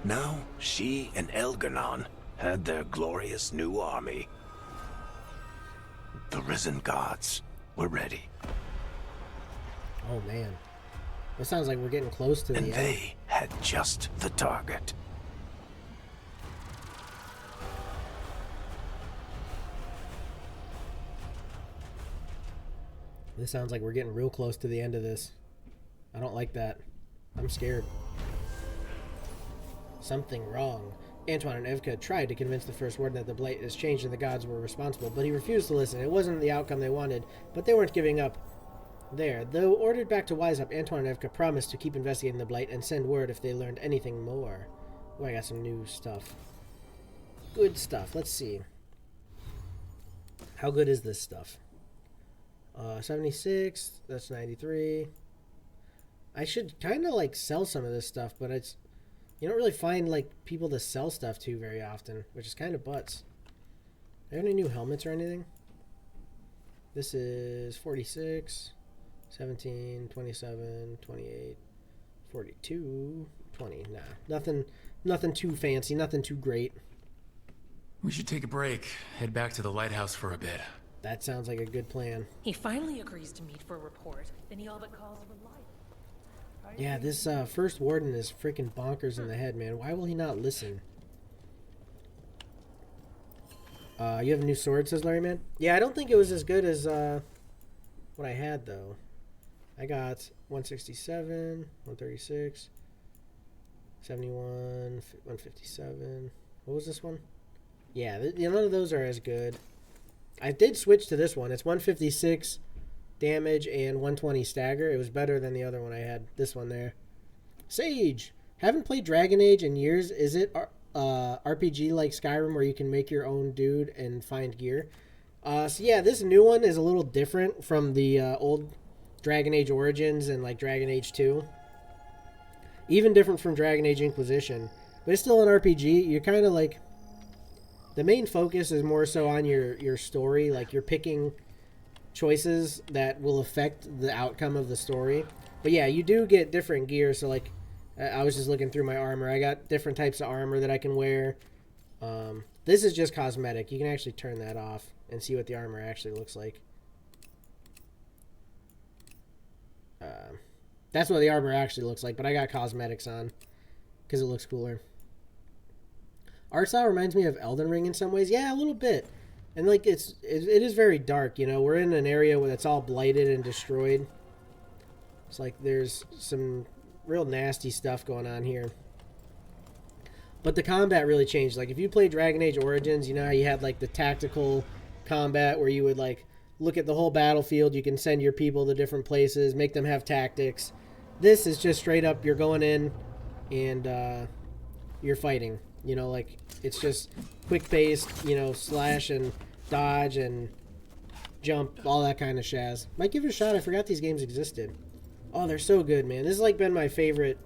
Now, she and Elgar'nan had their glorious new army. The risen gods were ready. Oh man. It sounds like we're getting close to the end. And they had just the target. This sounds like we're getting real close to the end of this. I don't like that. I'm scared. Something wrong. Antoine and Evka tried to convince the First Warden that the Blight has changed and the gods were responsible, but he refused to listen. It wasn't the outcome they wanted, but they weren't giving up there. Though ordered back to Wise Up, Antoine and Evka promised to keep investigating the Blight and send word if they learned anything more. Oh, I got some new stuff. Good stuff. Let's see. How good is this stuff? 76. That's 93. I should kind of like sell some of this stuff, but it's... You don't really find, like, people to sell stuff to very often, which is kind of butts. Are there any new helmets or anything? This is 46, 17, 27, 28, 42, 20. Nah, nothing too fancy, nothing too great. We should take a break, head back to the lighthouse for a bit. That sounds like a good plan. He finally agrees to meet for a report, then he all but calls a light. Yeah, this First Warden is freaking bonkers in the head, man. Why will he not listen? You have a new sword, says Larry Man? Yeah, I don't think it was as good as what I had, though. I got 167, 136, 71, 157. What was this one? Yeah, none of those are as good. I did switch to this one. It's 156 damage and 120 stagger. It was better than the other one I had. This one there. Sage! Haven't played Dragon Age in years. Is it RPG like Skyrim where you can make your own dude and find gear? So yeah, this new one is a little different from the old Dragon Age Origins and like Dragon Age 2. Even different from Dragon Age Inquisition. But it's still an RPG. You're kind of like... The main focus is more so on your story. Like you're picking choices that will affect the outcome of the story. But yeah, you do get different gear. So like I was just looking through my armor. I got different types of armor that I can wear. This is just cosmetic. You can actually turn that off and see what the armor actually looks like. That's what the armor actually looks like, but I got cosmetics on because it looks cooler. Art style reminds me of Elden Ring in some ways. Yeah, a little bit. And like it is very dark, you know. We're in an area where it's all blighted and destroyed. It's like there's some real nasty stuff going on here. But the combat really changed. Like if you play Dragon Age Origins, you know how you had like the tactical combat where you would like look at the whole battlefield, you can send your people to different places, make them have tactics. This is just straight up, you're going in and you're fighting. You know, like it's just quick paced, you know, slash and dodge and jump, all that kind of shaz. Might give it a shot. I forgot these games existed. Oh, they're so good, man. This has like been my favorite,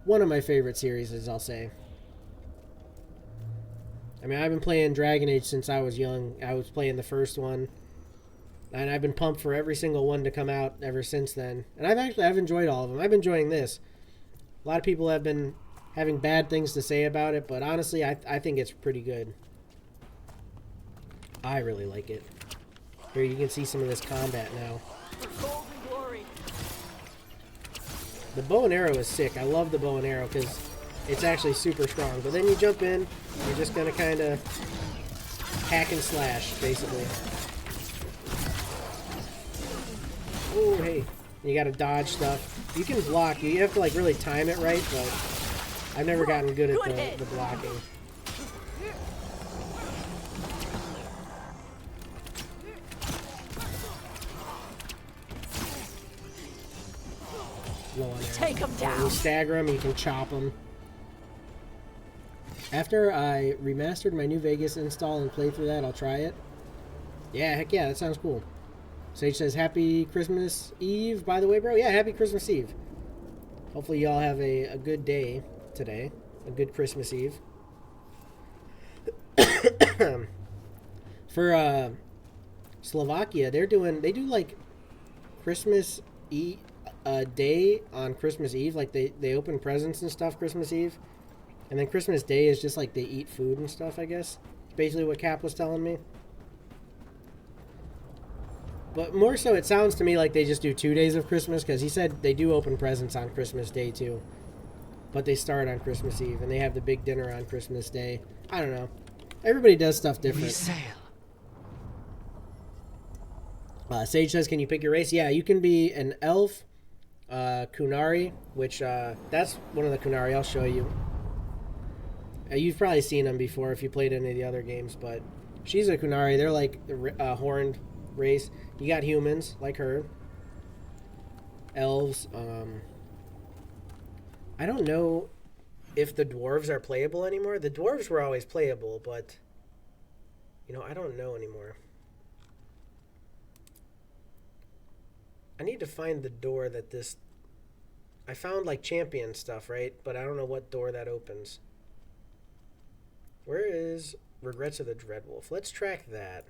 one of my favorite series, I'll say. I mean, I've been playing Dragon Age since I was young. I was playing the first one, and I've been pumped for every single one to come out ever since then. And I've enjoyed all of them. I've been enjoying this. A lot of people have been having bad things to say about it, but honestly, I think it's pretty good. I really like it. Here, you can see some of this combat now. The bow and arrow is sick. I love the bow and arrow because it's actually super strong. But then you jump in, you're just going to kind of hack and slash, basically. Oh, hey. You gotta dodge stuff. You can block. You have to like really time it right, but I've never gotten good at the blocking. Take him down. You stagger him, you can chop him. After I remastered my new Vegas install and play through that, I'll try it. Yeah, heck yeah, that sounds cool. Sage says, Happy Christmas Eve, by the way, bro. Yeah, Happy Christmas Eve. Hopefully y'all have a good day today. A good Christmas Eve. For Slovakia, they do like Christmas Eve day on Christmas Eve. Like they open presents and stuff Christmas Eve. And then Christmas Day is just like they eat food and stuff, I guess. Basically what Cap was telling me. But more so, it sounds to me like they just do 2 days of Christmas, because he said they do open presents on Christmas Day too. But they start on Christmas Eve, and they have the big dinner on Christmas Day. I don't know. Everybody does stuff different. We sail. Sage says, can you pick your race? Yeah, you can be an elf, Kunari, which that's one of the Kunari I'll show you. You've probably seen them before if you played any of the other games, but she's a Kunari. They're like a horned race. You got humans, like her. Elves. I don't know if the dwarves are playable anymore. The dwarves were always playable, but, you know, I don't know anymore. I need to find the door that this... I found, like, champion stuff, right? But I don't know what door that opens. Where is Regrets of the Dreadwolf? Let's track that.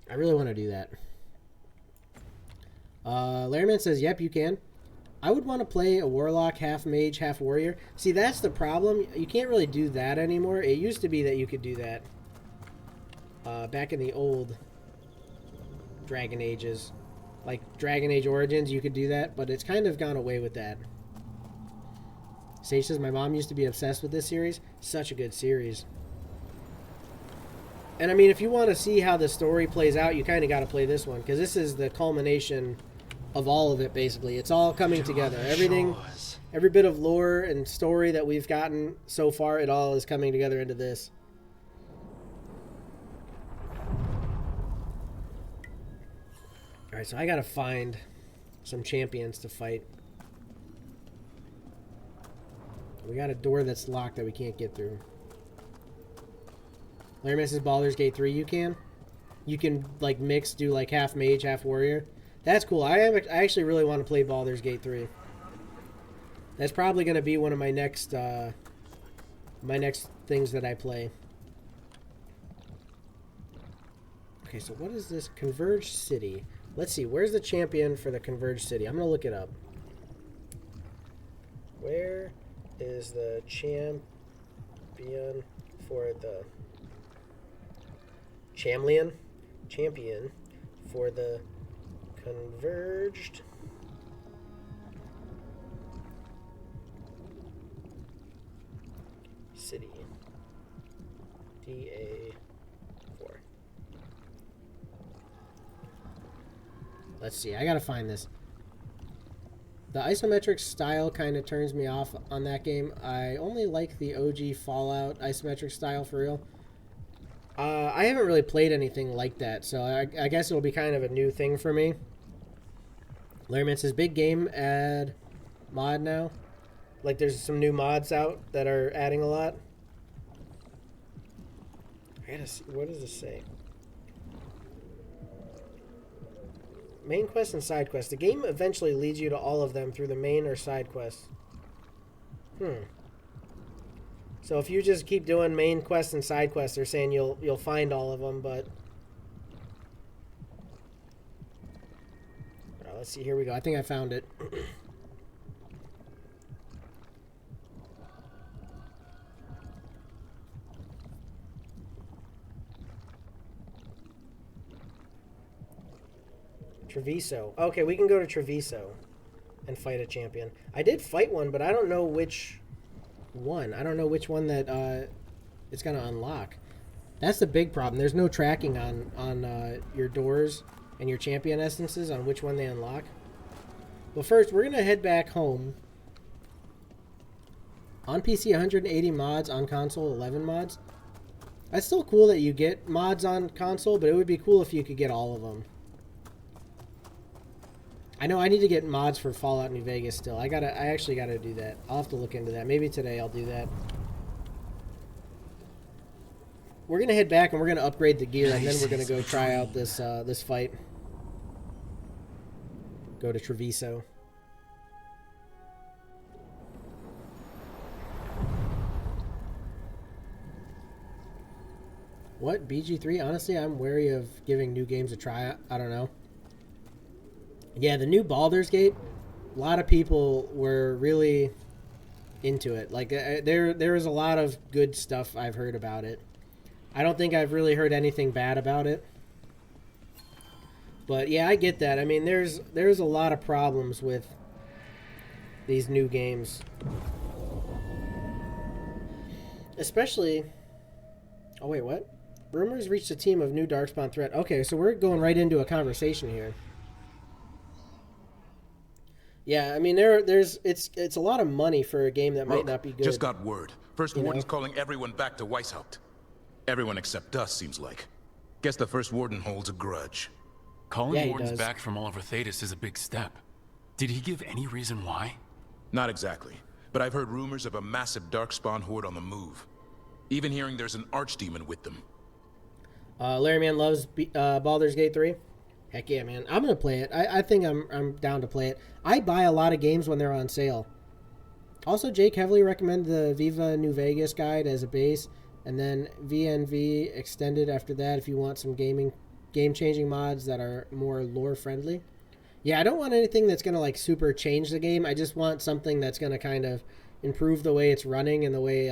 I really want to do that. Larryman says, yep, you can. I would want to play a warlock, half mage, half warrior. See, that's the problem. You can't really do that anymore. It used to be that you could do that. Back in the old Dragon Ages. Like Dragon Age Origins, you could do that, but it's kind of gone away with that. Sage says, my mom used to be obsessed with this series. Such a good series. And I mean, if you want to see how the story plays out, you kind of got to play this one, because this is the culmination of all of it, basically. It's all coming together. Everything, every bit of lore and story that we've gotten so far, it all is coming together into this. Alright, so I got to find some champions to fight. We got a door that's locked that we can't get through. Larry misses Baldur's Gate 3. You can? You can, like, mix, do, like, half mage, half warrior. That's cool. I actually really want to play Baldur's Gate 3. That's probably going to be one of my next things that I play. Okay, so what is this? Converged City. Let's see. Where's the champion for the Converged City? I'm going to look it up. Where is the champion for the... Champion for the Converged City. DA4. Let's see. I gotta find this. The isometric style kind of turns me off on that game. I only like the OG Fallout isometric style for real. I haven't really played anything like that, so I guess it'll be kind of a new thing for me. Larryman says, big game add mod now. Like there's some new mods out that are adding a lot. I gotta see, what does this say? Main quest and side quest. The game eventually leads you to all of them through the main or side quests. So if you just keep doing main quests and side quests, they're saying you'll find all of them, but... Alright, let's see, here we go. I think I found it. Treviso. Okay, we can go to Treviso and fight a champion. I did fight one, but I don't know which one. I don't know which one that it's going to unlock. That's the big problem. There's no tracking on your doors and your champion essences on which one they unlock. Well, first, we're going to head back home. On PC, 180 mods. On console, 11 mods. That's still cool that you get mods on console, but it would be cool if you could get all of them. I know I need to get mods for Fallout New Vegas still. I actually gotta do that. I'll have to look into that. Maybe today I'll do that. We're gonna head back and we're gonna upgrade the gear, and then we're gonna go try out this this fight. Go to Treviso. What? BG3? Honestly, I'm wary of giving new games a try. I don't know. Yeah, the new Baldur's Gate, a lot of people were really into it. Like, there is a lot of good stuff I've heard about it. I don't think I've really heard anything bad about it. But yeah, I get that. I mean, there's a lot of problems with these new games. Especially... Oh, wait, what? Rumors reached a team of new Darkspawn threat. Okay, so we're going right into a conversation here. Yeah, I mean, it's a lot of money for a game that might not be good. Just got word. First Warden's calling everyone back to Weishaupt. Everyone except us, seems like. Guess the First Warden holds a grudge. Calling Wardens back from all over Thedas is a big step. Did he give any reason why? Not exactly, but I've heard rumors of a massive Darkspawn horde on the move. Even hearing there's an archdemon with them. Larry Man loves Baldur's Gate 3. Heck yeah, man. I'm going to play it. I think I'm down to play it. I buy a lot of games when they're on sale. Also, Jake heavily recommended the Viva New Vegas guide as a base, and then VNV extended after that if you want some game-changing mods that are more lore-friendly. Yeah, I don't want anything that's going to, like, super change the game. I just want something that's going to kind of improve the way it's running and the way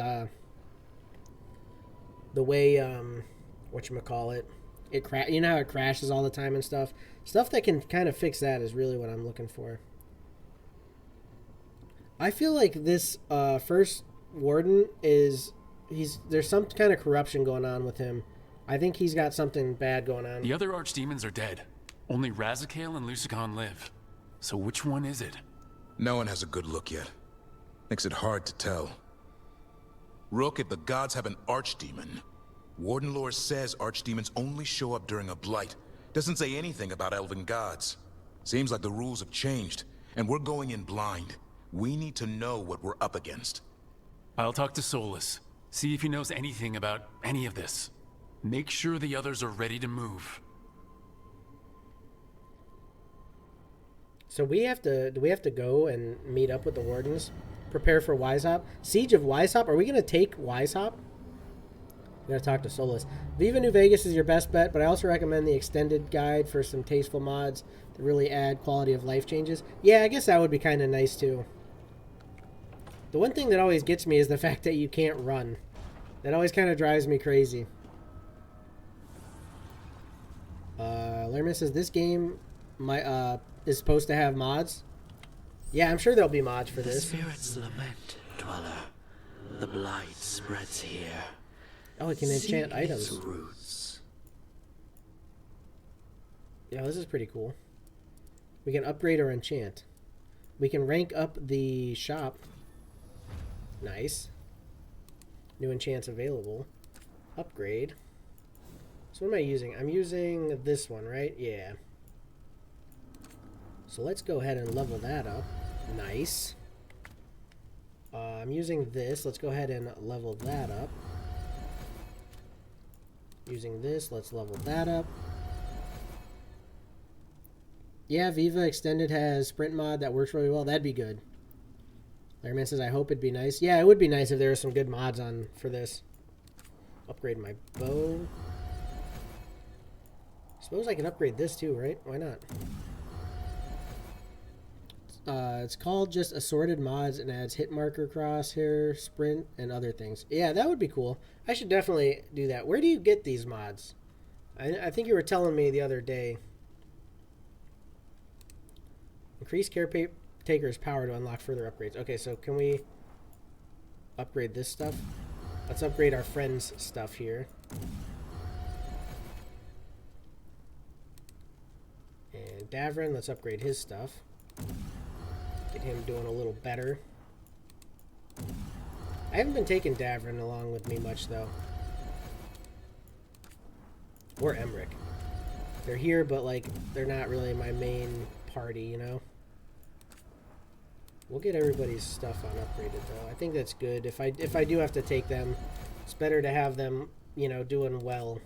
whatchamacallit, you know how it crashes all the time and stuff that can kind of fix that is really what I'm looking for. I feel like this first warden there's some kind of corruption going on with him. I think he's got something bad going on. The other archdemons are dead. Only Razikale and Lusicon live. So which one is it? No one has a good look yet. Makes it hard to tell. Rook, if the gods have an archdemon, Warden lore says archdemons only show up during a blight. Doesn't say anything about elven gods. Seems like the rules have changed, and we're going in blind. We need to know what we're up against. I'll talk to Solus. See if he knows anything about any of this. Make sure the others are ready to move. So do we have to go and meet up with the wardens? Prepare for Weishaupt? Siege of Weishaupt? Are we going to take Weishaupt? We gotta talk to Solus. Viva New Vegas is your best bet, but I also recommend the extended guide for some tasteful mods that really add quality of life changes. Yeah, I guess that would be kind of nice too. The one thing that always gets me is the fact that you can't run. That always kind of drives me crazy. Lerman says this game is supposed to have mods. Yeah, I'm sure there'll be mods for this. The spirits lament, Dweller. The blight spreads here. Oh, we can enchant items. Roots. Yeah, this is pretty cool. We can upgrade or enchant. We can rank up the shop. Nice. New enchants available. Upgrade. So what am I using? I'm using this one, right? Yeah. So let's go ahead and level that up. Nice. I'm using this. Let's go ahead and level that up. Using this, let's level that up. Yeah, Viva Extended has sprint mod that works really well. That'd be good. Larryman says, I hope it'd be nice. Yeah, it would be nice if there were some good mods on for this. Upgrade my bow. Suppose I can upgrade this too, right? Why not? It's called just Assorted Mods and adds hit marker, crosshair, sprint, and other things. Yeah, that would be cool. I should definitely do that. Where do you get these mods? I think you were telling me the other day. Increase caretaker's power to unlock further upgrades. Okay, so can we upgrade this stuff? Let's upgrade our friend's stuff here. Davrin, let's upgrade his stuff. Get him doing a little better. I haven't been taking Davrin along with me much, though. Or Emmerich. They're here, but, like, they're not really my main party, you know? We'll get everybody's stuff on upgraded, though. I think that's good. If I do have to take them, it's better to have them, you know, doing well.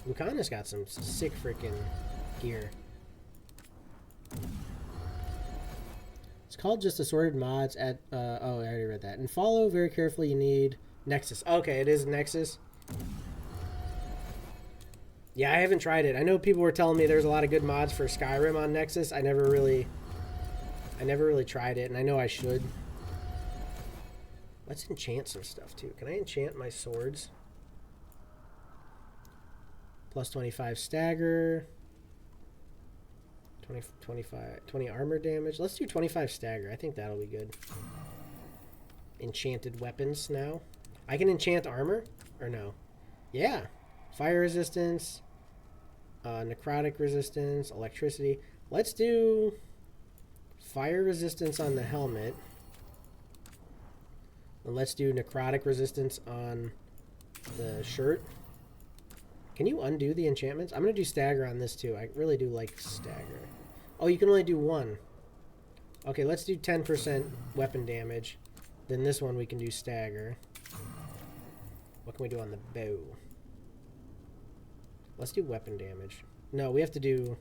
Lucana's got some sick freaking gear. It's called just assorted mods at, oh, I already read that. And follow very carefully, you need Nexus. Okay, it is Nexus. Yeah, I haven't tried it. I know people were telling me there's a lot of good mods for Skyrim on Nexus. I never really tried it, and I know I should. Let's enchant some stuff, too. Can I enchant my swords? Plus 25 stagger. 20 armor damage. Let's do 25 stagger. I think that'll be good. Enchanted weapons now. I can enchant armor? Or no? Yeah. Fire resistance. Necrotic resistance. Electricity. Let's do fire resistance on the helmet. And let's do necrotic resistance on the shirt. Can you undo the enchantments? I'm going to do stagger on this too. I really do like stagger. Oh, you can only do one. Okay, let's do 10% weapon damage. Then this one we can do stagger. What can we do on the bow? Let's do weapon damage. No, we have to do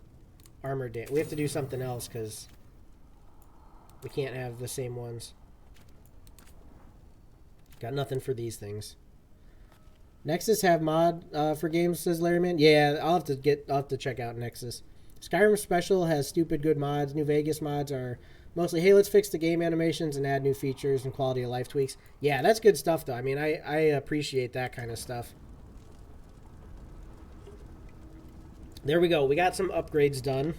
armor damage. We have to do something else because we can't have the same ones. Got nothing for these things. Nexus have mod for games, says Larryman. Yeah, I'll have to check out Nexus. Skyrim Special has stupid good mods. New Vegas mods are mostly, hey, let's fix the game animations and add new features and quality of life tweaks. Yeah, that's good stuff, though. I mean, I appreciate that kind of stuff. There we go. We got some upgrades done.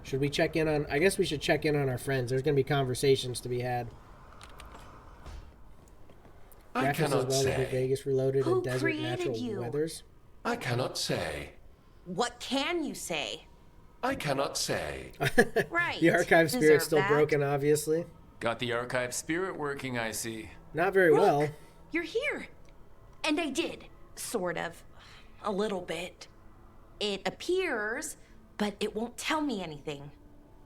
Should we check in on... I guess we should check in on our friends. There's going to be conversations to be had. I cannot say. Vegas Reloaded Who and Desert created Natural you? Weathers. I cannot say. What can you say? I cannot say. Right. The archive spirit's Deserve still that. broken, obviously. Got the archive spirit working, I see. Not very Look, well. You're here. And I did. Sort of. A little bit. It appears, but it won't tell me anything.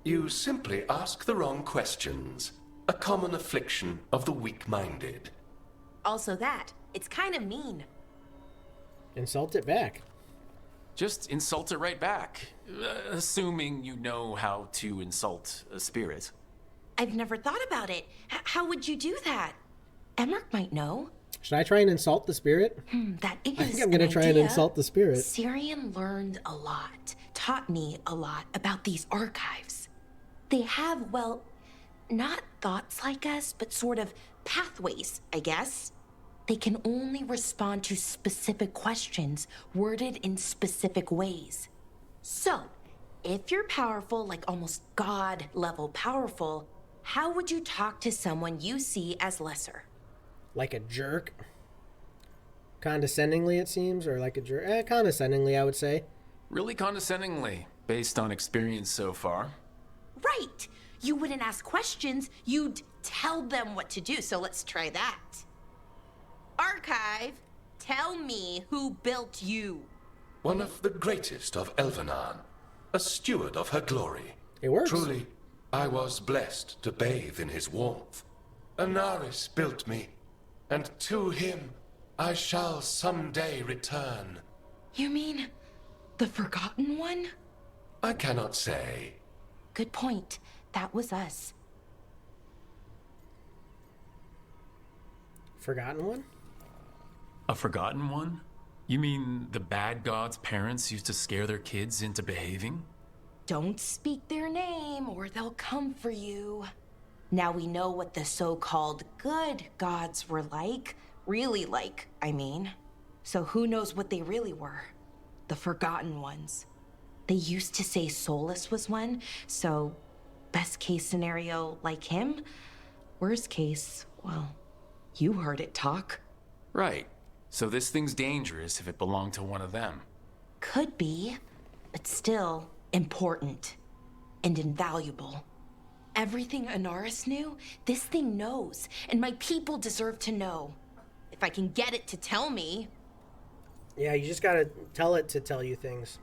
You simply ask the wrong questions. A common affliction of the weak-minded. Also that. It's kind of mean. Insult it back. Just insult it right back. Assuming you know how to insult a spirit. I've never thought about it. How would you do that? Emmerich might know. Should I try and insult the spirit? That is I think I'm going to try and insult the spirit. Syrian learned a lot, taught me a lot about these archives. They have, well, not thoughts like us, but sort of pathways, I guess. They can only respond to specific questions worded in specific ways. So, if you're powerful, like almost God-level powerful, how would you talk to someone you see as lesser? Like a jerk? Condescendingly, it seems, or like a jerk? Condescendingly, I would say. Really condescendingly, based on experience so far. Right! You wouldn't ask questions, you'd tell them what to do, so let's try that. Archive, tell me who built you. One of the greatest of Elvenan. A steward of her glory. It works. Truly, I was blessed to bathe in his warmth. Anaris built me, and to him I shall someday return. You mean the Forgotten One? I cannot say. Good point. That was us. Forgotten One? A forgotten one? You mean the bad god's parents used to scare their kids into behaving? Don't speak their name or they'll come for you. Now we know what the so-called good gods were like. Really like, I mean. So who knows what they really were? The Forgotten Ones. They used to say Solus was one, so best case scenario like him. Worst case, well, you heard it talk. Right. So this thing's dangerous if it belonged to one of them. Could be, but still important and invaluable. Everything Anaris knew, this thing knows, and my people deserve to know. If I can get it to tell me. Yeah, you just gotta tell it to tell you things.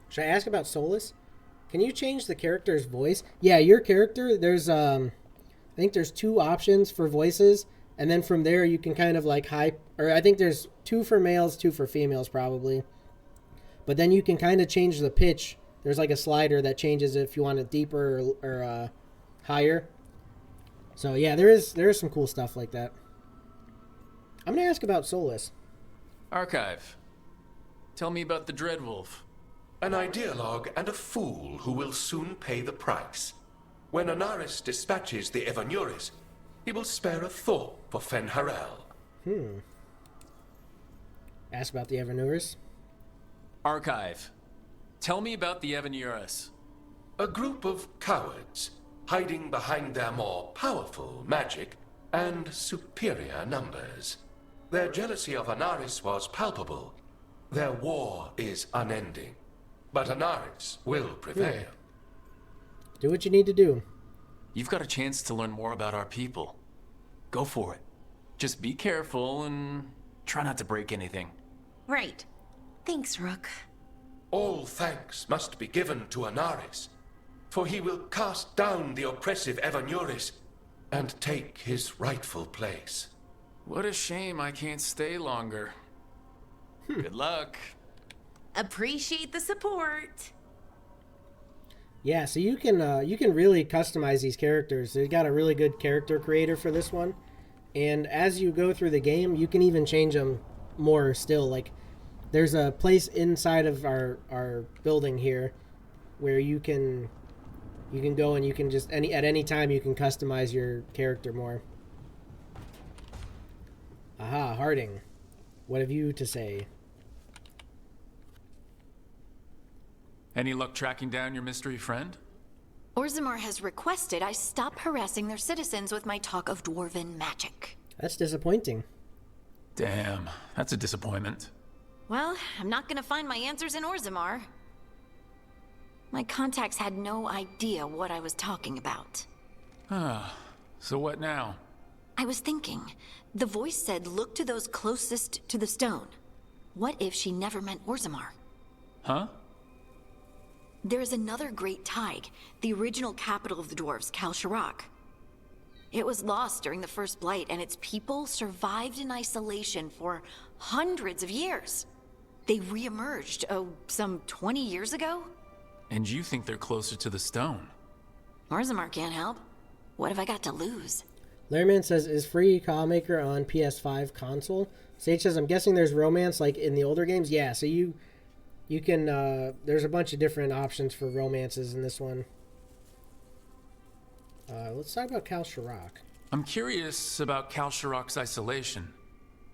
Should I ask about Solus? Can you change the character's voice? Yeah, your character, there's, I think there's 2 options for voices, and then from there you can kind of like or I think there's 2 for males, 2 for females probably. But then you can kind of change the pitch. There's like a slider that changes if you want it deeper or higher. So yeah, there is some cool stuff like that. I'm gonna ask about Solus. Archive. Tell me about the Dreadwolf. An ideologue and a fool who will soon pay the price. When Anaris dispatches the Evanuris, he will spare a thought for Fen'Harel. Ask about the Evanuris. Archive. Tell me about the Evanuris. A group of cowards, hiding behind their more powerful magic and superior numbers. Their jealousy of Anaris was palpable. Their war is unending. But Anaris will prevail. Do what you need to do. You've got a chance to learn more about our people. Go for it. Just be careful and try not to break anything. Right. Thanks, Rook. All thanks must be given to Anaris, for he will cast down the oppressive Evanuris and take his rightful place. What a shame I can't stay longer. Good luck. Appreciate the support. Yeah, so you can really customize these characters. They got a really good character creator for this one, and as you go through the game, you can even change them more still. Like, there's a place inside of our building here where you can go and you can just at any time you can customize your character more. Aha, Harding. What have you to say? Any luck tracking down your mystery friend? Orzammar has requested I stop harassing their citizens with my talk of dwarven magic. That's disappointing. Damn, that's a disappointment. Well, I'm not gonna find my answers in Orzammar. My contacts had no idea what I was talking about. Ah, so what now? I was thinking, the voice said look to those closest to the stone. What if she never meant Orzammar? Huh? There is another great Tig, the original capital of the dwarves, Kal Shirak. It was lost during the First Blight, and its people survived in isolation for hundreds of years. They re-emerged, some 20 years ago? And you think they're closer to the stone? Orzammar can't help. What have I got to lose? Larryman says, is free Callmaker on PS5 console? Sage says, I'm guessing there's romance like in the older games? Yeah, so you can, there's a bunch of different options for romances in this one. Let's talk about Kal Shirak. I'm curious about Kal Shirak's isolation.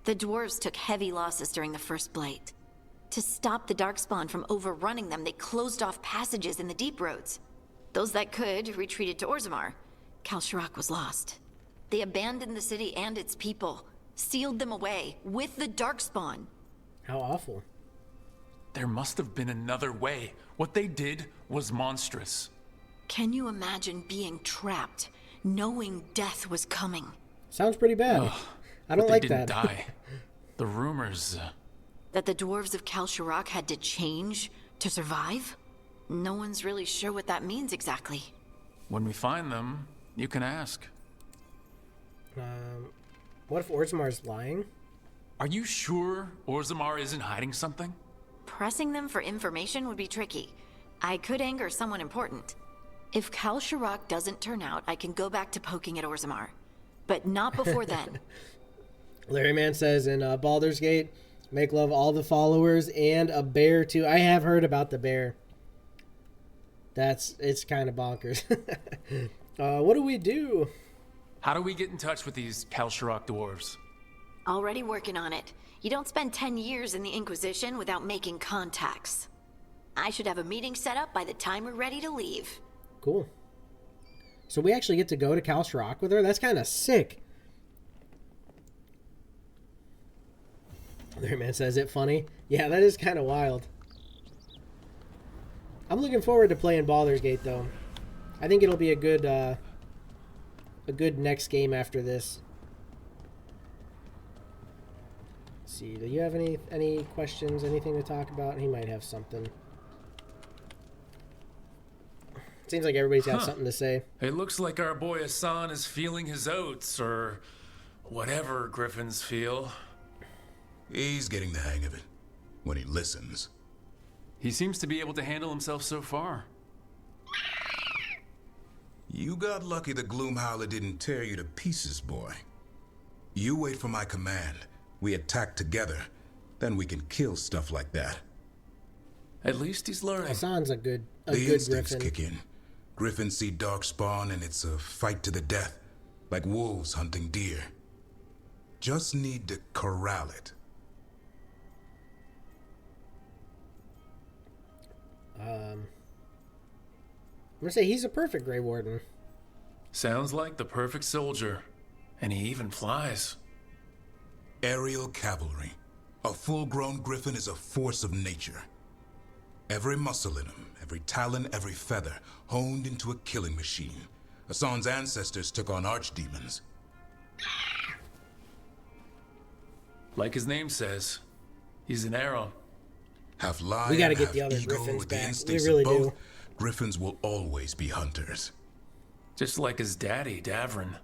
The dwarves took heavy losses during the First Blight. To stop the Darkspawn from overrunning them, they closed off passages in the deep roads. Those that could retreated to Orzammar. Kal Shirak was lost. They abandoned the city and its people, sealed them away with the Darkspawn. How awful. There must have been another way. What they did was monstrous. Can you imagine being trapped, knowing death was coming? Sounds pretty bad. I don't like that. They didn't die. The rumors... That the dwarves of Kal Shirak had to change to survive? No one's really sure what that means exactly. When we find them, you can ask. What if Orzammar's lying? Are you sure Orzammar isn't hiding something? Pressing them for information would be tricky. I could anger someone important. If Kal Shirak doesn't turn out, I can go back to poking at Orzammar. But not before then. Larryman says in Baldur's Gate, make love all the followers and a bear too. I have heard about the bear. It's kind of bonkers. What do we do? How do we get in touch with these Kal Shirak dwarves? Already working on it. You don't spend 10 years in the Inquisition without making contacts. I should have a meeting set up by the time we're ready to leave. Cool. So we actually get to go to Kal Shirak with her? That's kind of sick. There, man says it funny. Yeah, that is kind of wild. I'm looking forward to playing Baldur's Gate, though. I think it'll be a good next game after this. Let's see, do you have any questions, anything to talk about? He might have something. Seems like everybody's got something to say. It looks like our boy Hassan is feeling his oats, or whatever griffins feel. He's getting the hang of it, when he listens. He seems to be able to handle himself so far. You got lucky the Gloomhowler didn't tear you to pieces, boy. You wait for my command. We attack together. Then we can kill stuff like that. At least he's learning. Hassan's a good instincts griffin. kick in. Griffins see darkspawn and it's a fight to the death. Like wolves hunting deer. Just need to corral it. I'm gonna say he's a perfect Grey Warden. Sounds like the perfect soldier. And he even flies. Aerial cavalry. A full-grown griffin is a force of nature. Every muscle in him, every talon, every feather, honed into a killing machine. Hassan's ancestors took on archdemons. Like his name says, he's an arrow. Half lion, We gotta get half the other eagle, griffins with the back. We instincts really of both. do. Griffins will always be hunters. Just like his daddy, Davrin.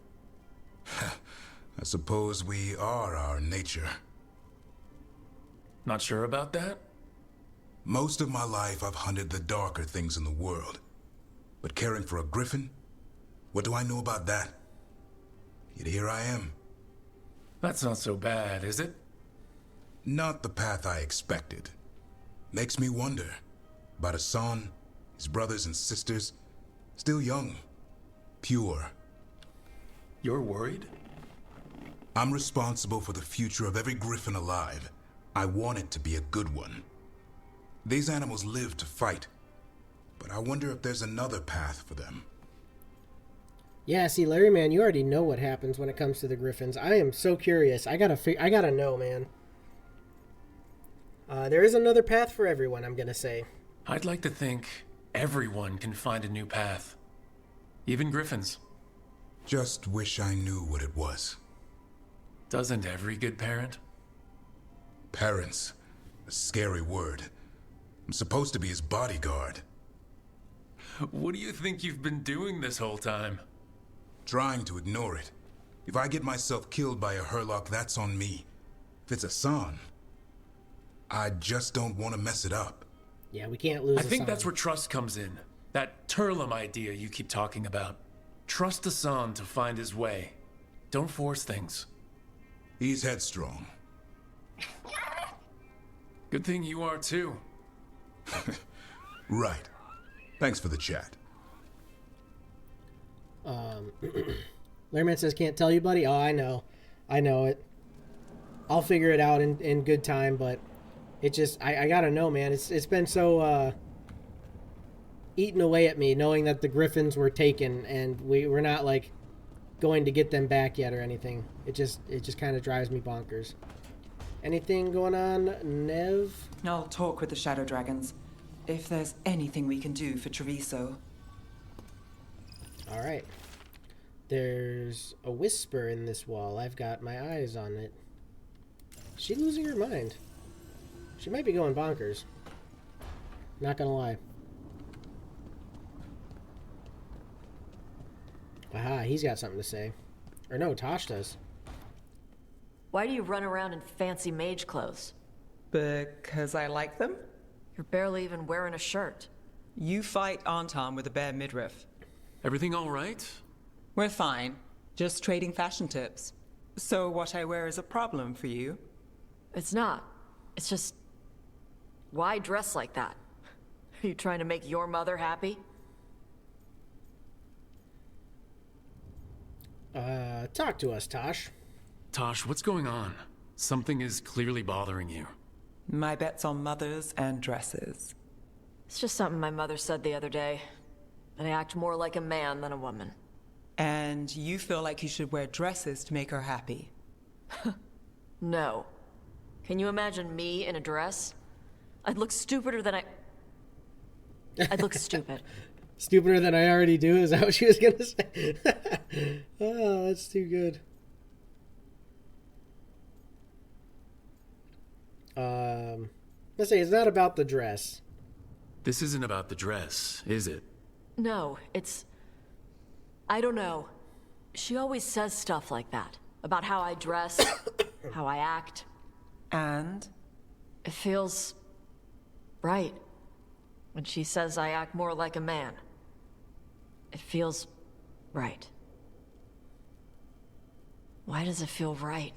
I suppose we are our nature. Not sure about that? Most of my life I've hunted the darker things in the world. But caring for a griffin? What do I know about that? Yet here I am. That's not so bad, is it? Not the path I expected. Makes me wonder about Hassan, his brothers and sisters, still young, pure. You're worried? I'm responsible for the future of every griffin alive. I want it to be a good one. These animals live to fight, but I wonder if there's another path for them. Yeah, see, Larry, man, you already know what happens when it comes to the griffins. I am so curious. I gotta know, man. There is another path for everyone, I'm gonna say. I'd like to think everyone can find a new path. Even griffins. Just wish I knew what it was. Doesn't every good parent? Parents. A scary word. I'm supposed to be his bodyguard. What do you think you've been doing this whole time? Trying to ignore it. If I get myself killed by a Hurlock, that's on me. If it's Hassan, I just don't want to mess it up. Yeah, we can't lose I think Hassan. that's where trust comes in. That Turlum idea you keep talking about. Trust Hassan to find his way. Don't force things. He's headstrong. Good thing you are too. Right. Thanks for the chat. Lehrman says, can't tell you, buddy. Oh, I know it. I'll figure it out in good time, but it just, I gotta know, man. It's been so eating away at me knowing that the griffins were taken and we're not like going to get them back yet or anything. It just kind of drives me bonkers. Anything going on, Nev? I'll talk with the Shadow Dragons. If there's anything we can do for Treviso. Alright. There's a whisper in this wall. I've got my eyes on it. Is she losing her mind? She might be going bonkers. Not gonna lie. Aha, he's got something to say. Or no, Tosh does. Why do you run around in fancy mage clothes? Because I like them? You're barely even wearing a shirt. You fight Anton with a bare midriff. Everything all right? We're fine. Just trading fashion tips. So what I wear is a problem for you? It's not. It's just... why dress like that? Are you trying to make your mother happy? Talk to us, Tosh. Tosh, what's going on? Something is clearly bothering you. My bet's on mothers and dresses. It's just something my mother said the other day. And I act more like a man than a woman. And you feel like you should wear dresses to make her happy? No. Can you imagine me in a dress? I'd look stupider than I'd look stupid. Stupider than I already do? Is that what she was going to say? Oh, that's too good. Let's say it's not about the dress. This isn't about the dress, is it? No, it's... I don't know. She always says stuff like that. About how I dress, how I act. And? It feels... right. When she says I act more like a man. It feels... right. Why does it feel right?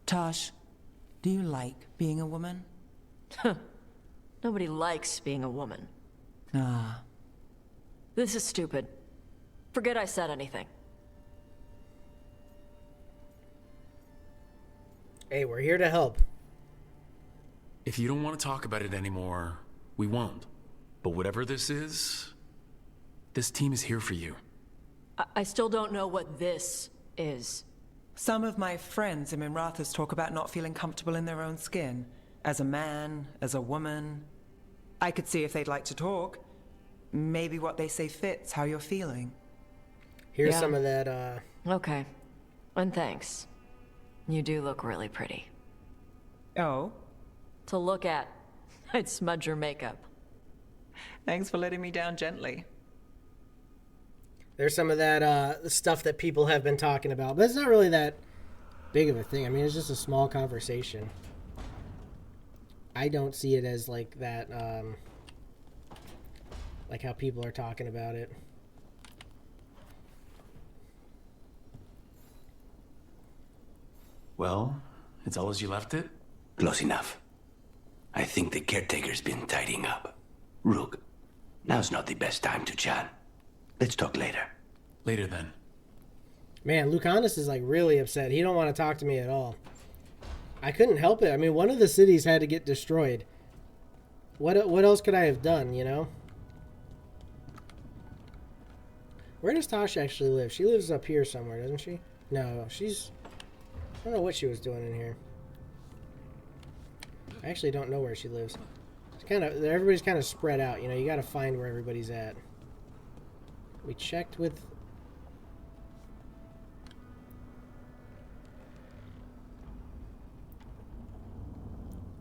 Tosh, do you like being a woman? Nobody likes being a woman. Ah. This is stupid. Forget I said anything. Hey, we're here to help. If you don't want to talk about it anymore, we won't. But whatever this is, this team is here for you. I still don't know what this is. Some of my friends in Minrathous talk about not feeling comfortable in their own skin. As a man, as a woman. I could see if they'd like to talk. Maybe what they say fits how you're feeling. Here's some of that, Okay. And thanks. You do look really pretty. Oh? To look at, I'd smudge your makeup. Thanks for letting me down gently. There's some of that stuff that people have been talking about, but it's not really that big of a thing. I mean, it's just a small conversation. I don't see it as like that, like how people are talking about it. Well, it's all as you left it? Close enough. I think the caretaker's been tidying up. Rook, now's not the best time to chat. Let's talk later. Later then. Man, Lucanus is like really upset. He don't want to talk to me at all. I couldn't help it. I mean, one of the cities had to get destroyed. What else could I have done, you know? Where does Tasha actually live? She lives up here somewhere, doesn't she? No, she's... I don't know what she was doing in here. I actually don't know where she lives. It's kind of... Everybody's kind of spread out, you know? You gotta find where everybody's at. We checked with...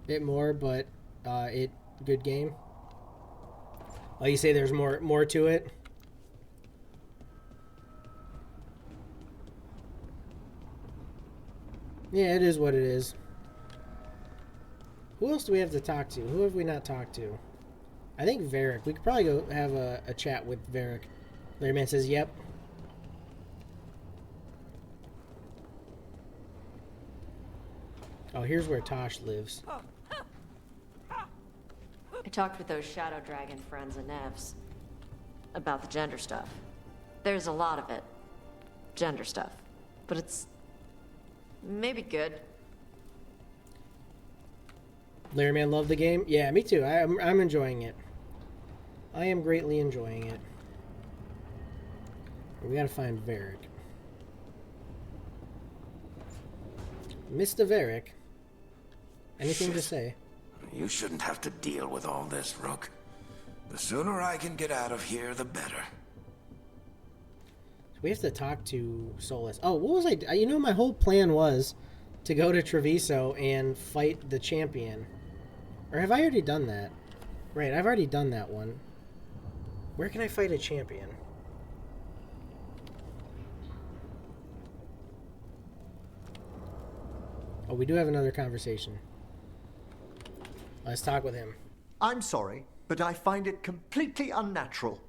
bit more, but good game. Oh, you say there's more to it? Yeah, it is what it is. Who else do we have to talk to? Who have we not talked to? I think Varric. We could probably go have a chat with Varric. Larry Man says, yep. Oh, here's where Tosh lives. I talked with those Shadow Dragon friends of Nev's about the gender stuff. There's a lot of it. Gender stuff. But it's maybe good. Larry Man loved the game? Yeah, me too. I'm enjoying it. I am greatly enjoying it. We gotta find Varric. Mr. Varric. Anything to say? You shouldn't have to deal with all this, Rook. The sooner I can get out of here, the better. We have to talk to Solus. Oh, what was I... You know, my whole plan was to go to Treviso and fight the champion. Or have I already done that? Right, I've already done that one. Where can I fight a champion? Oh, we do have another conversation. Let's talk with him. I'm sorry, but I find it completely unnatural.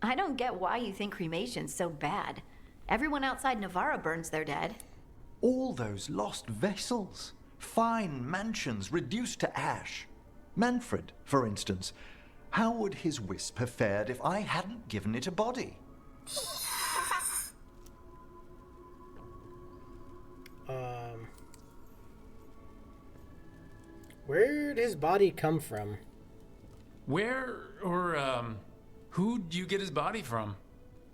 I don't get why you think cremation's so bad. Everyone outside Navarra burns their dead. All those lost vessels. Fine mansions reduced to ash. Manfred, for instance. How would his wisp have fared if I hadn't given it a body? Where'd his body come from? Where or, who'd you get his body from?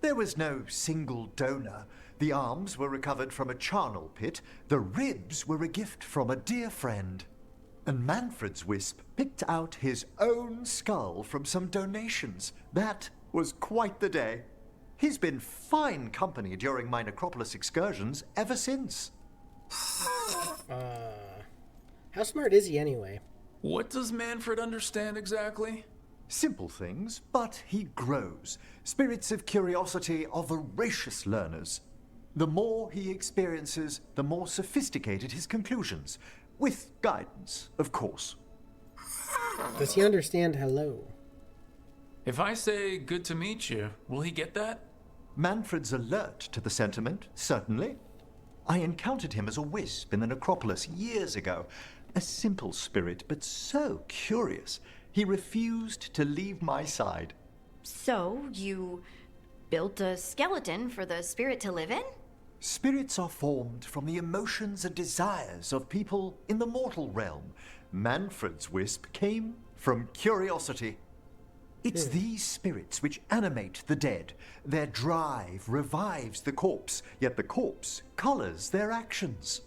There was no single donor. The arms were recovered from a charnel pit. The ribs were a gift from a dear friend. And Manfred's wisp picked out his own skull from some donations. That was quite the day. He's been fine company during my Necropolis excursions ever since. How smart is he anyway? What does Manfred understand exactly? Simple things, but he grows. Spirits of curiosity are voracious learners. The more he experiences, the more sophisticated his conclusions. With guidance, of course. Does he understand hello? If I say good to meet you, will he get that? Manfred's alert to the sentiment, certainly. I encountered him as a wisp in the Necropolis years ago. A simple spirit, but so curious. He refused to leave my side. So, you built a skeleton for the spirit to live in? Spirits are formed from the emotions and desires of people in the mortal realm. Manfred's wisp came from curiosity. It's these spirits which animate the dead. Their drive revives the corpse, yet the corpse colors their actions.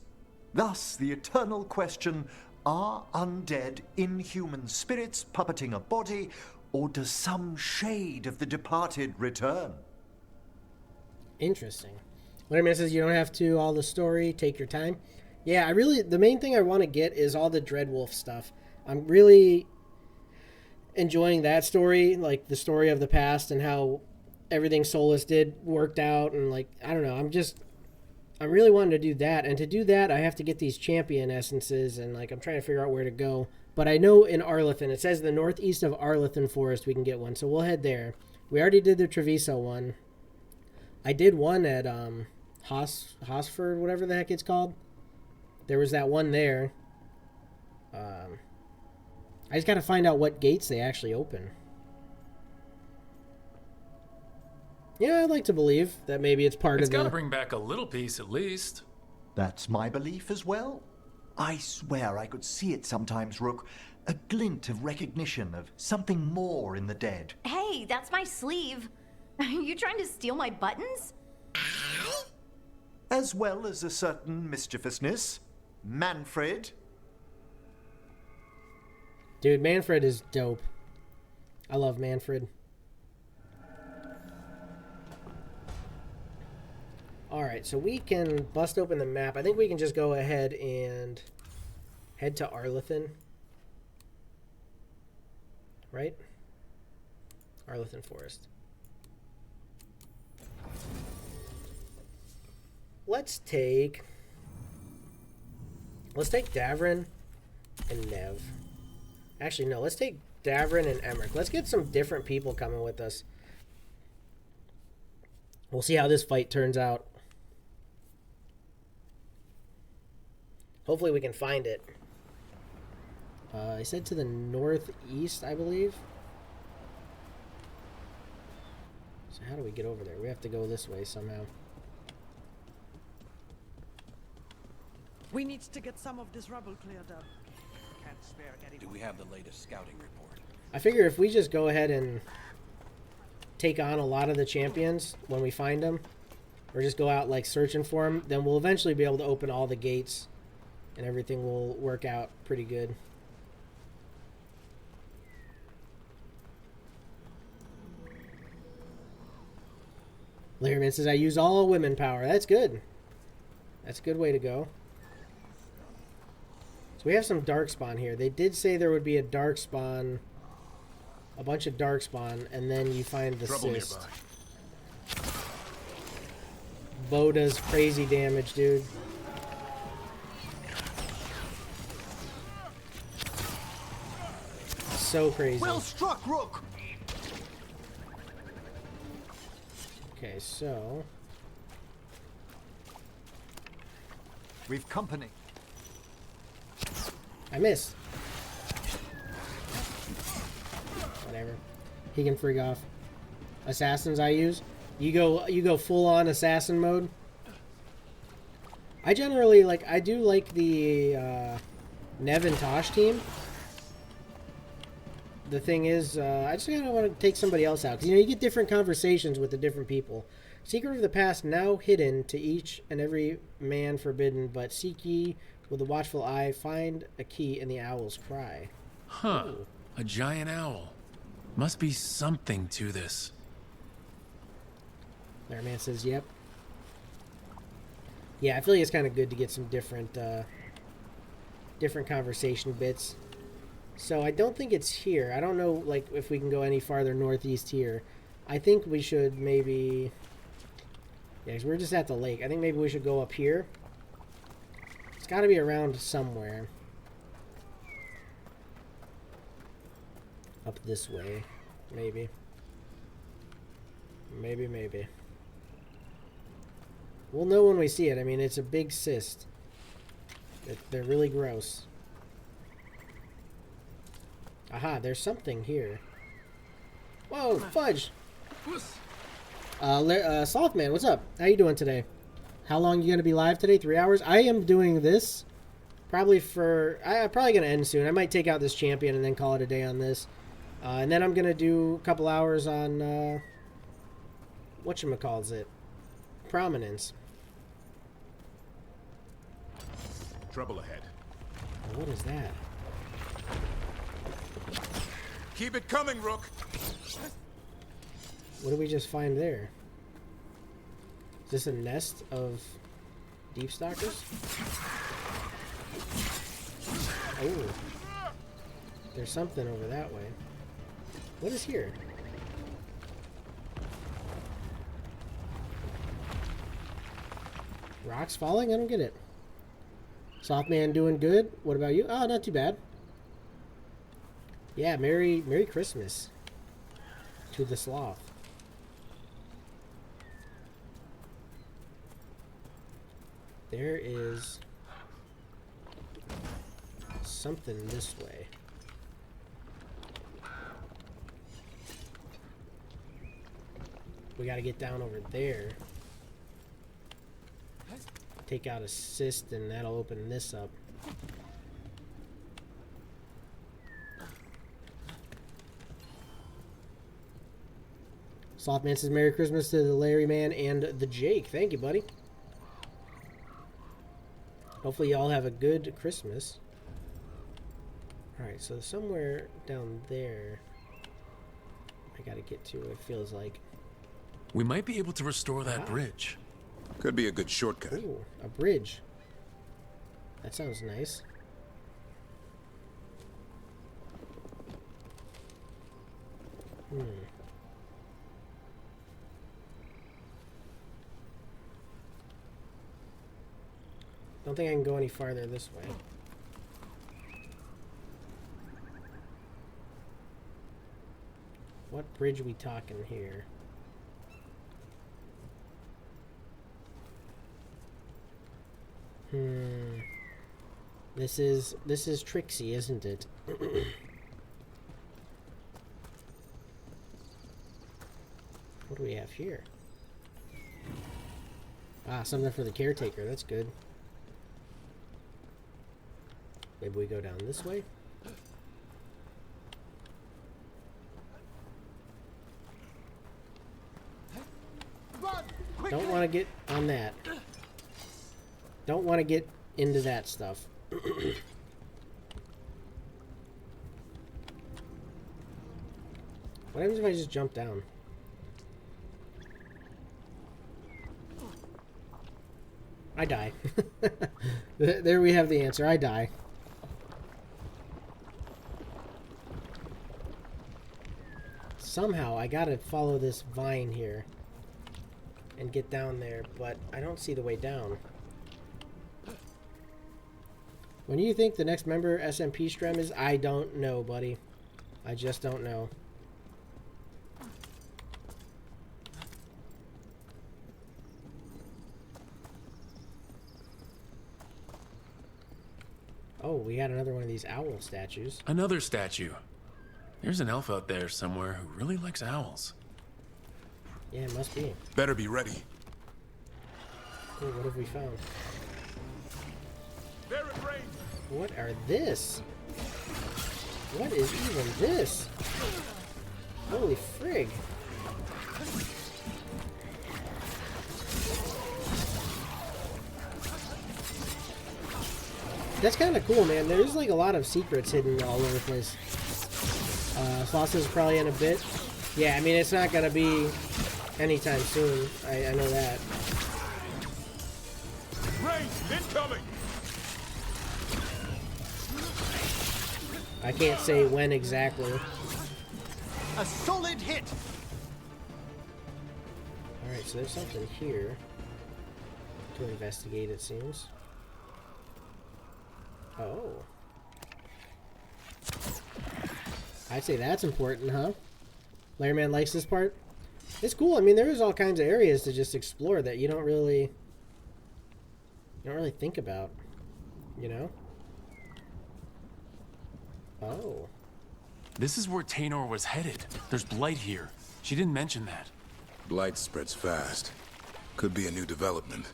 Thus, the eternal question, are undead inhuman spirits puppeting a body, or does some shade of the departed return? Interesting. Letterman says you don't have to all the story, take your time. Yeah, the main thing I want to get is all the Dreadwolf stuff. I'm really enjoying that story, like the story of the past and how everything Solus did worked out, and like, I don't know, I'm really wanting to do that, and to do that I have to get these champion essences, and like I'm trying to figure out where to go. But I know in Arlethan, it says the northeast of Arlethan Forest we can get one, so we'll head there. We already did the Treviso one. I did one at Hosford, whatever the heck it's called. There was that one there. I just got to find out what gates they actually open. Yeah, I'd like to believe that maybe it's part of the... It's got to bring back a little piece at least. That's my belief as well. I swear I could see it sometimes, Rook. A glint of recognition of something more in the dead. Hey, that's my sleeve. Are you trying to steal my buttons? As well as a certain mischievousness. Manfred. Dude, Manfred is dope. I love Manfred. Alright, so we can bust open the map. I think we can just go ahead and head to Arlethan. Right? Arlethan Forest. Let's take Davrin and Nev. Actually, no, let's take Davrin and Emmerich. Let's get some different people coming with us. We'll see how this fight turns out. Hopefully we can find it. I said to the northeast, I believe. So how do we get over there? We have to go this way somehow. We need to get some of this rubble cleared up. Can't spare anyone. Do we have the latest scouting report? I figure if we just go ahead and take on a lot of the champions when we find them, or just go out like searching for them, then we'll eventually be able to open all the gates and everything will work out pretty good. Learman says, I use all women power. That's good. That's a good way to go. So we have some darkspawn here. They did say there would be a darkspawn, a bunch of darkspawn, and then you find the cyst. Bo does crazy damage, dude. So crazy. Well struck, Rook! Okay, so... We've company. I missed. Whatever. He can freak off. Assassins I use. You go full on assassin mode. I generally I do like the Nev and Tosh team. The thing is, I just kind of want to take somebody else out. Because, you know, you get different conversations with the different people. Secret of the past now hidden to each and every man forbidden, but seek ye with a watchful eye, find a key in the owl's cry. Huh. Ooh. A giant owl. Must be something to this. Our man says, yep. Yeah, I feel like it's kind of good to get some different conversation bits. So I don't think it's here. I don't know, like, if we can go any farther northeast here. I think we should maybe... Yeah, 'cause we're just at the lake. I think maybe we should go up here. It's got to be around somewhere. Up this way. Maybe. Maybe. We'll know when we see it. I mean, it's a big cyst. They're really gross. Aha, there's something here. Whoa, fudge! Slothman, what's up? How you doing today? How long you gonna be live today? 3 hours? I am doing this probably for... I'm probably gonna end soon. I might take out this champion and then call it a day on this. And then I'm gonna do a couple hours on... whatchamacalls it? Prominence. Trouble ahead. Oh, what is that? Keep it coming, Rook. What did we just find there? Is this a nest of deep stalkers? Oh. There's something over that way. What is here? Rocks falling? I don't get it. Slothman doing good. What about you? Oh, not too bad. Yeah, Merry Christmas to the sloth. There is something this way. We gotta get down over there. Take out a cyst and that'll open this up. Slothman says Merry Christmas to the Larry Man and the Jake. Thank you, buddy. Hopefully y'all have a good Christmas. Alright, so somewhere down there I gotta get to, it feels like. We might be able to restore that bridge. Could be a good shortcut. Ooh, a bridge. That sounds nice. Don't think I can go any farther this way. What bridge are we talking here? This is Trixie, isn't it? What do we have here? Ah, something for the caretaker. That's good. Maybe we go down this way? Don't want to get on that. Don't want to get into that stuff. What happens if I just jump down? I die. There we have the answer. I die. Somehow I gotta follow this vine here and get down there, but I don't see the way down. When do you think the next member SMP stream is? I don't know, buddy. I just don't know. Oh, we had another one of these owl statues. Another statue. There's an elf out there somewhere who really likes owls. Yeah, it must be. Better be ready. Ooh, what have we found? What are this? What is even this? Holy frig. That's kind of cool, man. There's like a lot of secrets hidden all over the place. Sloss is probably in a bit. Yeah, I mean, it's not going to be anytime soon. I know that. Range incoming! I can't say when exactly. A solid hit! Alright, so there's something here to investigate, it seems. Oh. I'd say that's important, huh? Layerman likes this part. It's cool. I mean, there's all kinds of areas to just explore that you don't really think about, you know? Oh. This is where Taynor was headed. There's blight here. She didn't mention that. Blight spreads fast. Could be a new development.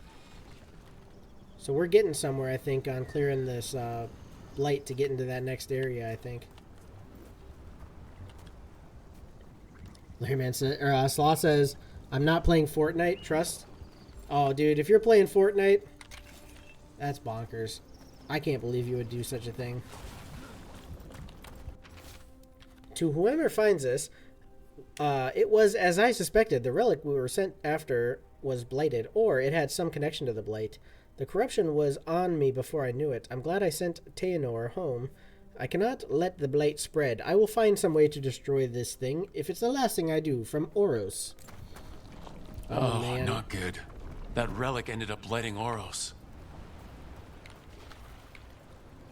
So we're getting somewhere, I think, on clearing this blight to get into that next area, I think. Layerman says, or Slaw says, I'm not playing Fortnite, trust. Oh, dude, if you're playing Fortnite, that's bonkers. I can't believe you would do such a thing. To whoever finds this, it was as I suspected. The relic we were sent after was blighted, or it had some connection to the blight. The corruption was on me before I knew it. I'm glad I sent Taynor home. I cannot let the blight spread. I will find some way to destroy this thing, if it's the last thing I do, from Oros. Oh, man. Not good. That relic ended up blighting Oros.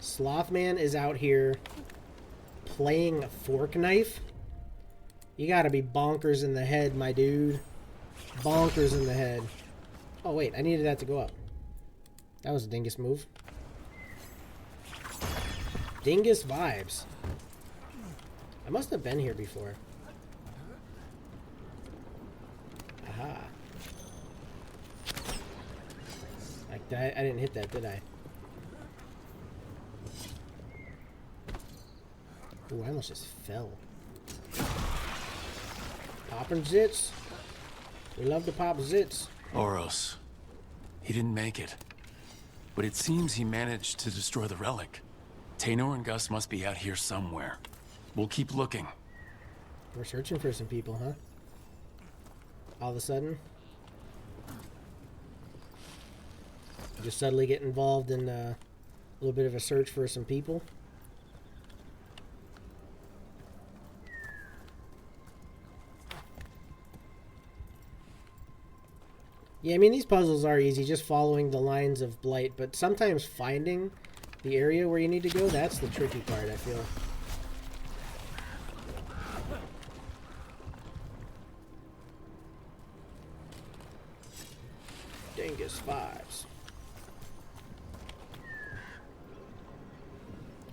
Slothman is out here playing a fork knife. You gotta be bonkers in the head, my dude. Bonkers in the head. Oh, wait, I needed that to go up. That was a dingus move. Dingus vibes. I must have been here before. Aha. Like that, I didn't hit that, did I? Ooh, I almost just fell. Popping zits. We love to pop zits. Oros. He didn't make it. But it seems he managed to destroy the relic. Taynor and Gus must be out here somewhere. We'll keep looking. We're searching for some people, huh? All of a sudden? Just suddenly get involved in a little bit of a search for some people. Yeah, I mean, these puzzles are easy, just following the lines of blight, but sometimes finding the area where you need to go, that's the tricky part, I feel. Dingus vibes.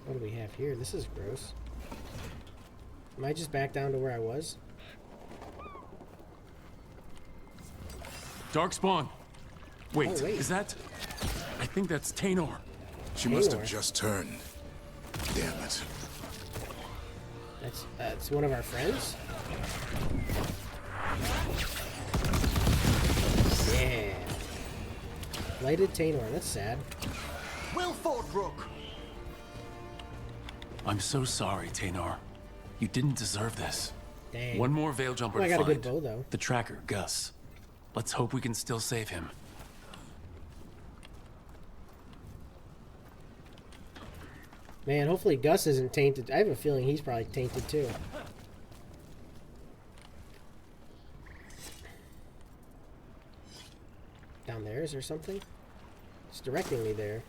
What do we have here? This is gross. Am I just back down to where I was? Darkspawn! Wait, Oh, wait. is that... I think that's Taynor. She must have just turned. Damn it. That's one of our friends? Yeah. Blighted Taynor, that's sad. Well fought, Rook. I'm so sorry, Taynor. You didn't deserve this. Dang. One more Veil Jumper Oh, I to got a find. good bow, though. The tracker, Gus. Let's hope we can still save him. Man, hopefully Gus isn't tainted. I have a feeling he's probably tainted too. Down there, is there something? It's directing me there.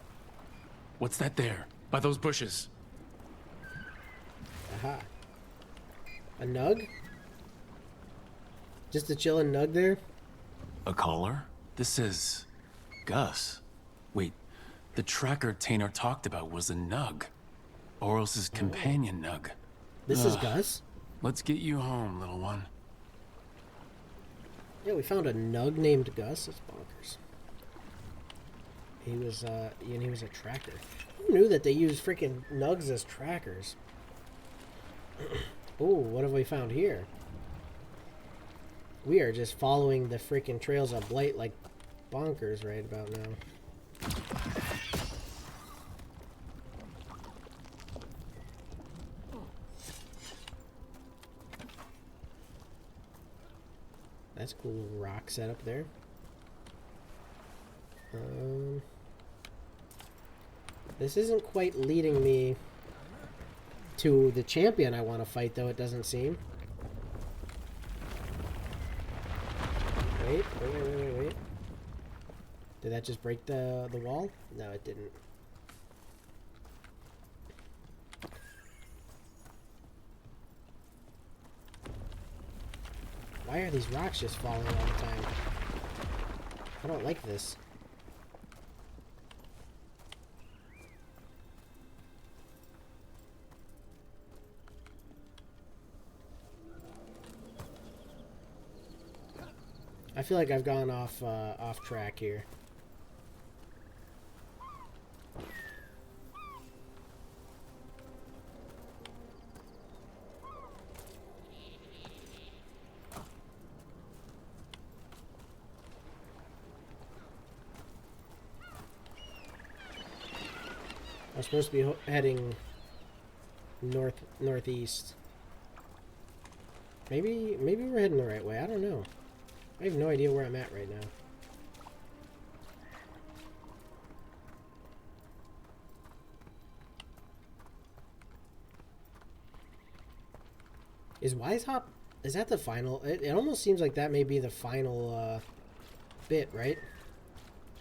What's that there? By those bushes. Aha. A nug? Just a chillin' nug there? A caller? This is... Gus. Wait, the tracker Taynor talked about was a nug. Oros' companion nug. This is Gus? Let's get you home, little one. Yeah, we found a nug named Gus. That's bonkers. He was, and he was a tracker. Who knew that they used freaking nugs as trackers? Oh, what have we found here? We are just following the freaking trails of blight like bonkers right about now. That's a cool little rock setup there. This isn't quite leading me to the champion I want to fight, though, it doesn't seem. Wait. Did that just break the wall? No, it didn't. Why are these rocks just falling all the time? I don't like this. I feel like I've gone off track here. I'm supposed to be heading northeast. Maybe we're heading the right way. I don't know. I have no idea where I'm at right now. Is Wisehop, is that the final? It almost seems like that may be the final bit, right?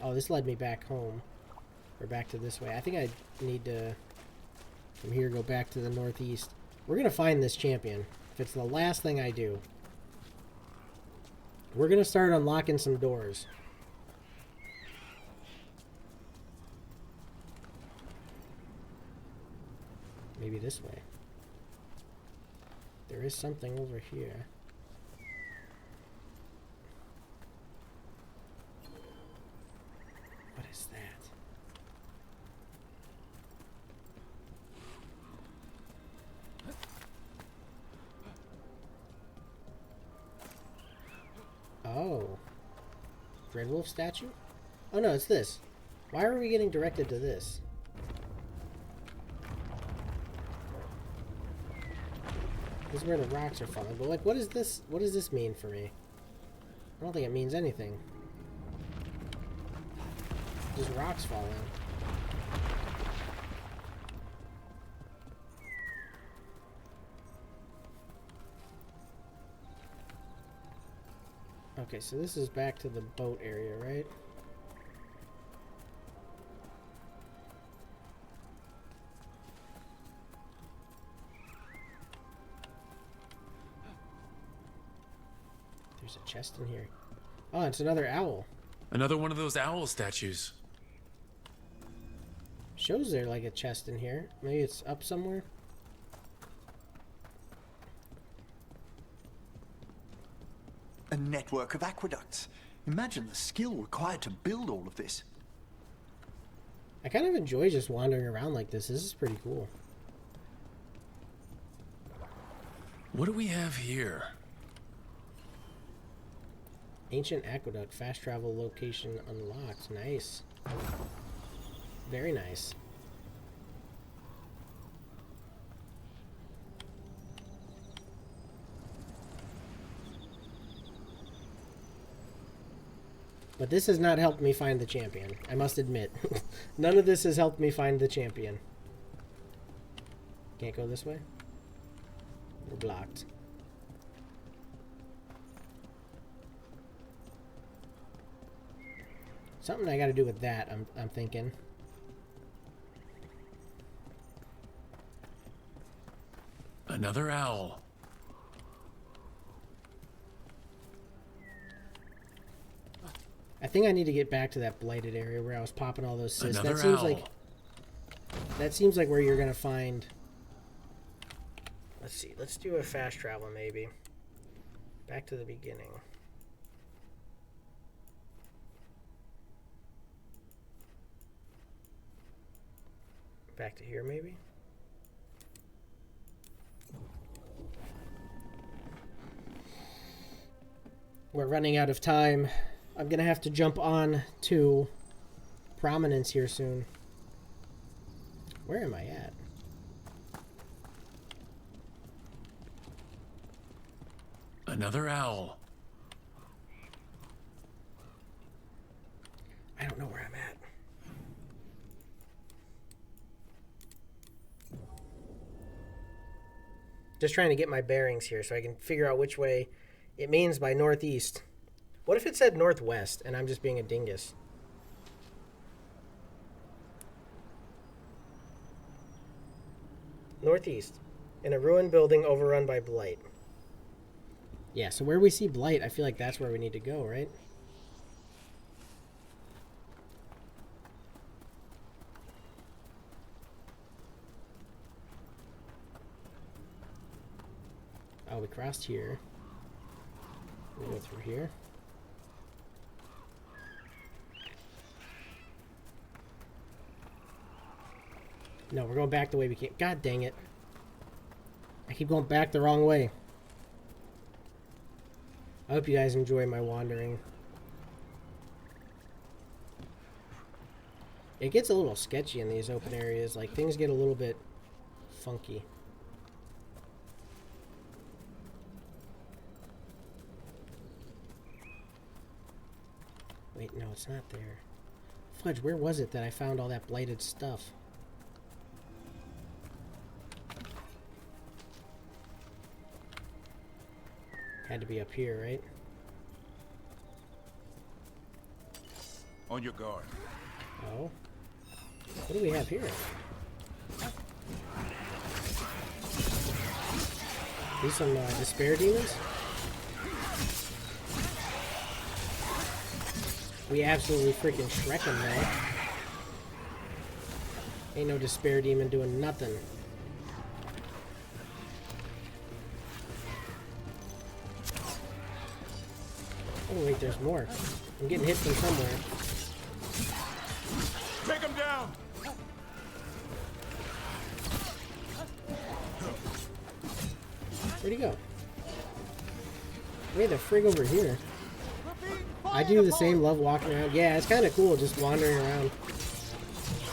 Oh, this led me back home. Or back to this way. I think I need to, from here, go back to the northeast. We're going to find this champion. If it's the last thing I do. We're going to start unlocking some doors. Maybe this way. There is something over here. What is that? Oh. Dreadwolf statue? Oh no, it's this. Why are we getting directed to this? This is where the rocks are falling. But like, what is this? What does this mean for me? I don't think it means anything. Just rocks falling. Okay, so this is back to the boat area, right? There's a chest in here. Oh, it's another owl. Another one of those owl statues. Shows there like a chest in here. Maybe it's up somewhere. A network of aqueducts. Imagine the skill required to build all of this. I kind of enjoy just wandering around like this. This is pretty cool. What do we have here? Ancient aqueduct. Fast travel location unlocked. Nice. Very nice. But this has not helped me find the champion, I must admit. None of this has helped me find the champion. Can't go this way? We're blocked. Something I gotta do with that, I'm thinking. Another owl. I think I need to get back to that blighted area where I was popping all those cysts. Another That seems like where you're gonna find. Let's see. Let's do a fast travel maybe. Back to the beginning. Back to here maybe. We're running out of time. I'm gonna have to jump on to prominence here soon. Where am I at? Another owl. I don't know where I'm at. Just trying to get my bearings here so I can figure out which way it means by northeast. What if it said northwest and I'm just being a dingus? Northeast. In a ruined building overrun by blight. Yeah, so where we see blight, I feel like that's where we need to go, right? Oh, we crossed here. We go through here. No, we're going back the way we came. God dang it. I keep going back the wrong way. I hope you guys enjoy my wandering. It gets a little sketchy in these open areas. Like, things get a little bit funky. Wait, no, it's not there. Fudge, where was it that I found all that blighted stuff? Had to be up here, right? On your guard. Oh. What do we have here? These some despair demons? We absolutely freaking Shrek them now. Ain't no despair demon doing nothing. Oh wait, there's more. I'm getting hit from somewhere. Take him down! Where'd he go? Way the frig over here. I do the same, love walking around. Yeah, it's kind of cool just wandering around.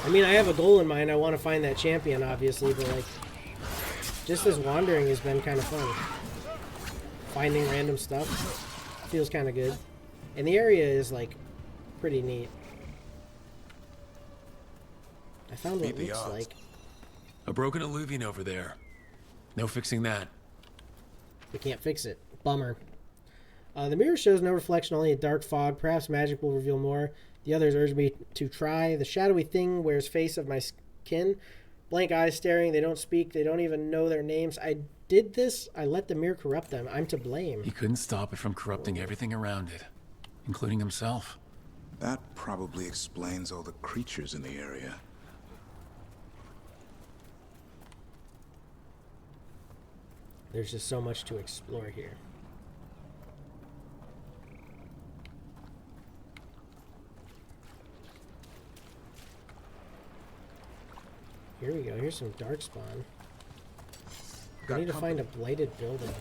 I mean, I have a goal in mind. I want to find that champion, obviously, but like, just this wandering has been kind of fun. Finding random stuff feels kind of good. And the area is like pretty neat. I found what it looks like. A broken illuvian over there. No fixing that. We can't fix it. Bummer. The mirror shows no reflection, only a dark fog. Perhaps magic will reveal more. The others urge me to try. The shadowy thing wears face of my skin. Blank eyes staring. They don't speak. They don't even know their names. I did this. I let the mirror corrupt them. I'm to blame. He couldn't stop it from corrupting everything around it, including himself. That probably explains all the creatures in the area. There's just so much to explore here. Here we go. Here's some darkspawn. We need to find a blighted building.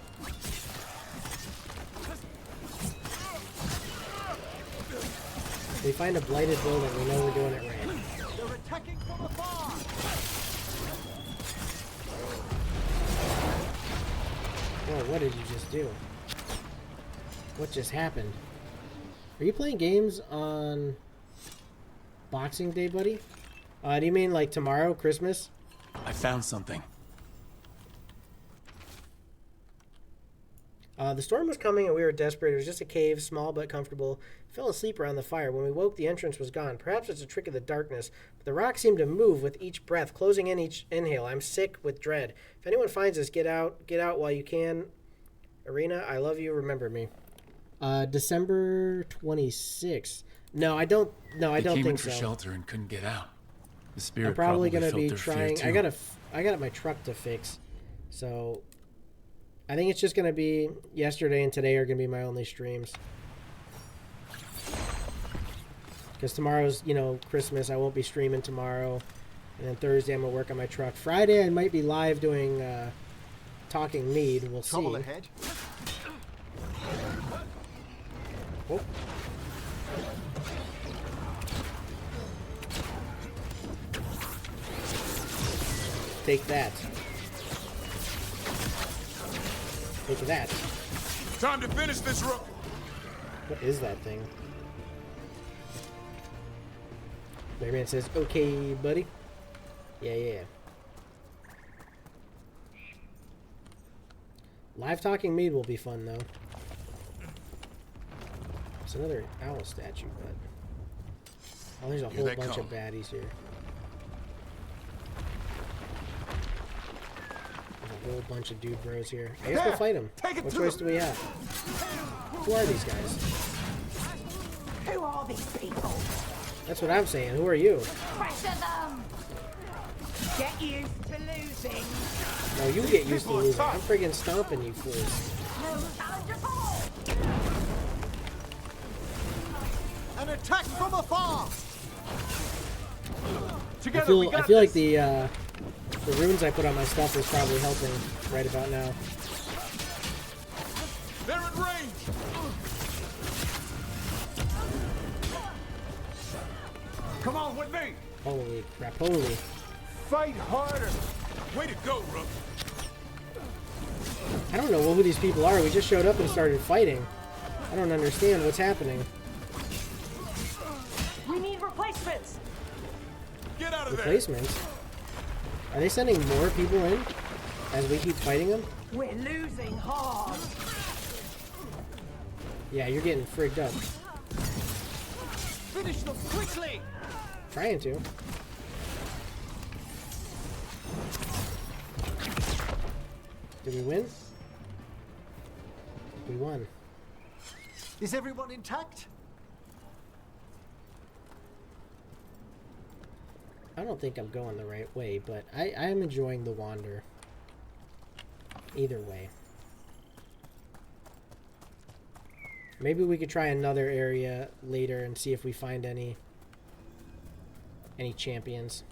If we find a blighted building, we know we're doing it right. They're attacking from afar! Whoa, what did you just do? What just happened? Are you playing games on Boxing Day, buddy? Do you mean like tomorrow, Christmas? I found something. The storm was coming and we were desperate. It was just a cave, small but comfortable. Fell asleep around the fire. When we woke, the entrance was gone. Perhaps it's a trick of the darkness, but the rock seemed to move with each breath, closing in each inhale. I'm sick with dread. If anyone finds us, get out while you can. Arena, I love you. Remember me. December 26th. No, I don't. No, I don't think so. He came in for shelter and couldn't get out. The spirit I'm probably gonna be felt their trying. fear too. I got my truck to fix, so I think it's just gonna be yesterday and today are gonna be my only streams. Because tomorrow's, Christmas. I won't be streaming tomorrow, and then Thursday I'm gonna work on my truck. Friday I might be live doing Talking Mead. We'll see. Trouble ahead. Oh. Take that. Take that. Time to finish this, Rook. What is that thing? Spider-Man says, okay, buddy. Yeah. Live talking maid will be fun, though. It's another owl statue, but... Oh, there's a whole bunch of baddies here. There's a whole bunch of dude bros here. I guess we'll fight them. What choice do we have? Who are these guys? Who are these people? That's what I'm saying. Who are you? Pressure them! Get used to losing. No, you get used to losing. I'm friggin' stomping you fools. An attack from afar! I feel like the runes I put on my stuff is probably helping right about now. They're in range! Come on with me! Holy crap, holy. Fight harder! Way to go, Rook! I don't know who these people are. We just showed up and started fighting. I don't understand what's happening. We need replacements! Get out of Replacements? Are they sending more people in as we keep fighting them? We're losing hard! Yeah, you're getting frigged up. Finish them quickly! Trying to. Did we win? We won. Is everyone intact? I don't think I'm going the right way, but I am enjoying the wander. Either way. Maybe we could try another area later and see if we find any champions.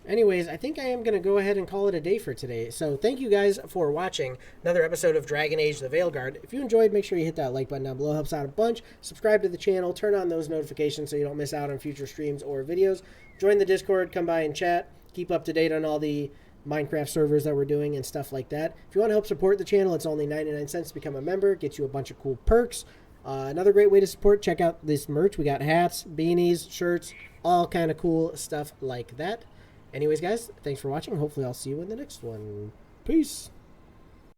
Anyways, I think I am going to go ahead and call it a day for today. So thank you guys for watching another episode of Dragon Age the Veilguard. If you enjoyed, make sure you hit that like button down below. Helps out a bunch. Subscribe to the channel. Turn on those notifications so you don't miss out on future streams or videos. Join the Discord. Come by and chat. Keep up to date on all the Minecraft servers that we're doing and stuff like that. If you want to help support the channel, it's only 99 cents to become a member. Gets you a bunch of cool perks. Another great way to support, check out this merch. We got hats, beanies, shirts, all kind of cool stuff like that. Anyways, guys, thanks for watching. Hopefully I'll see you in the next one. Peace.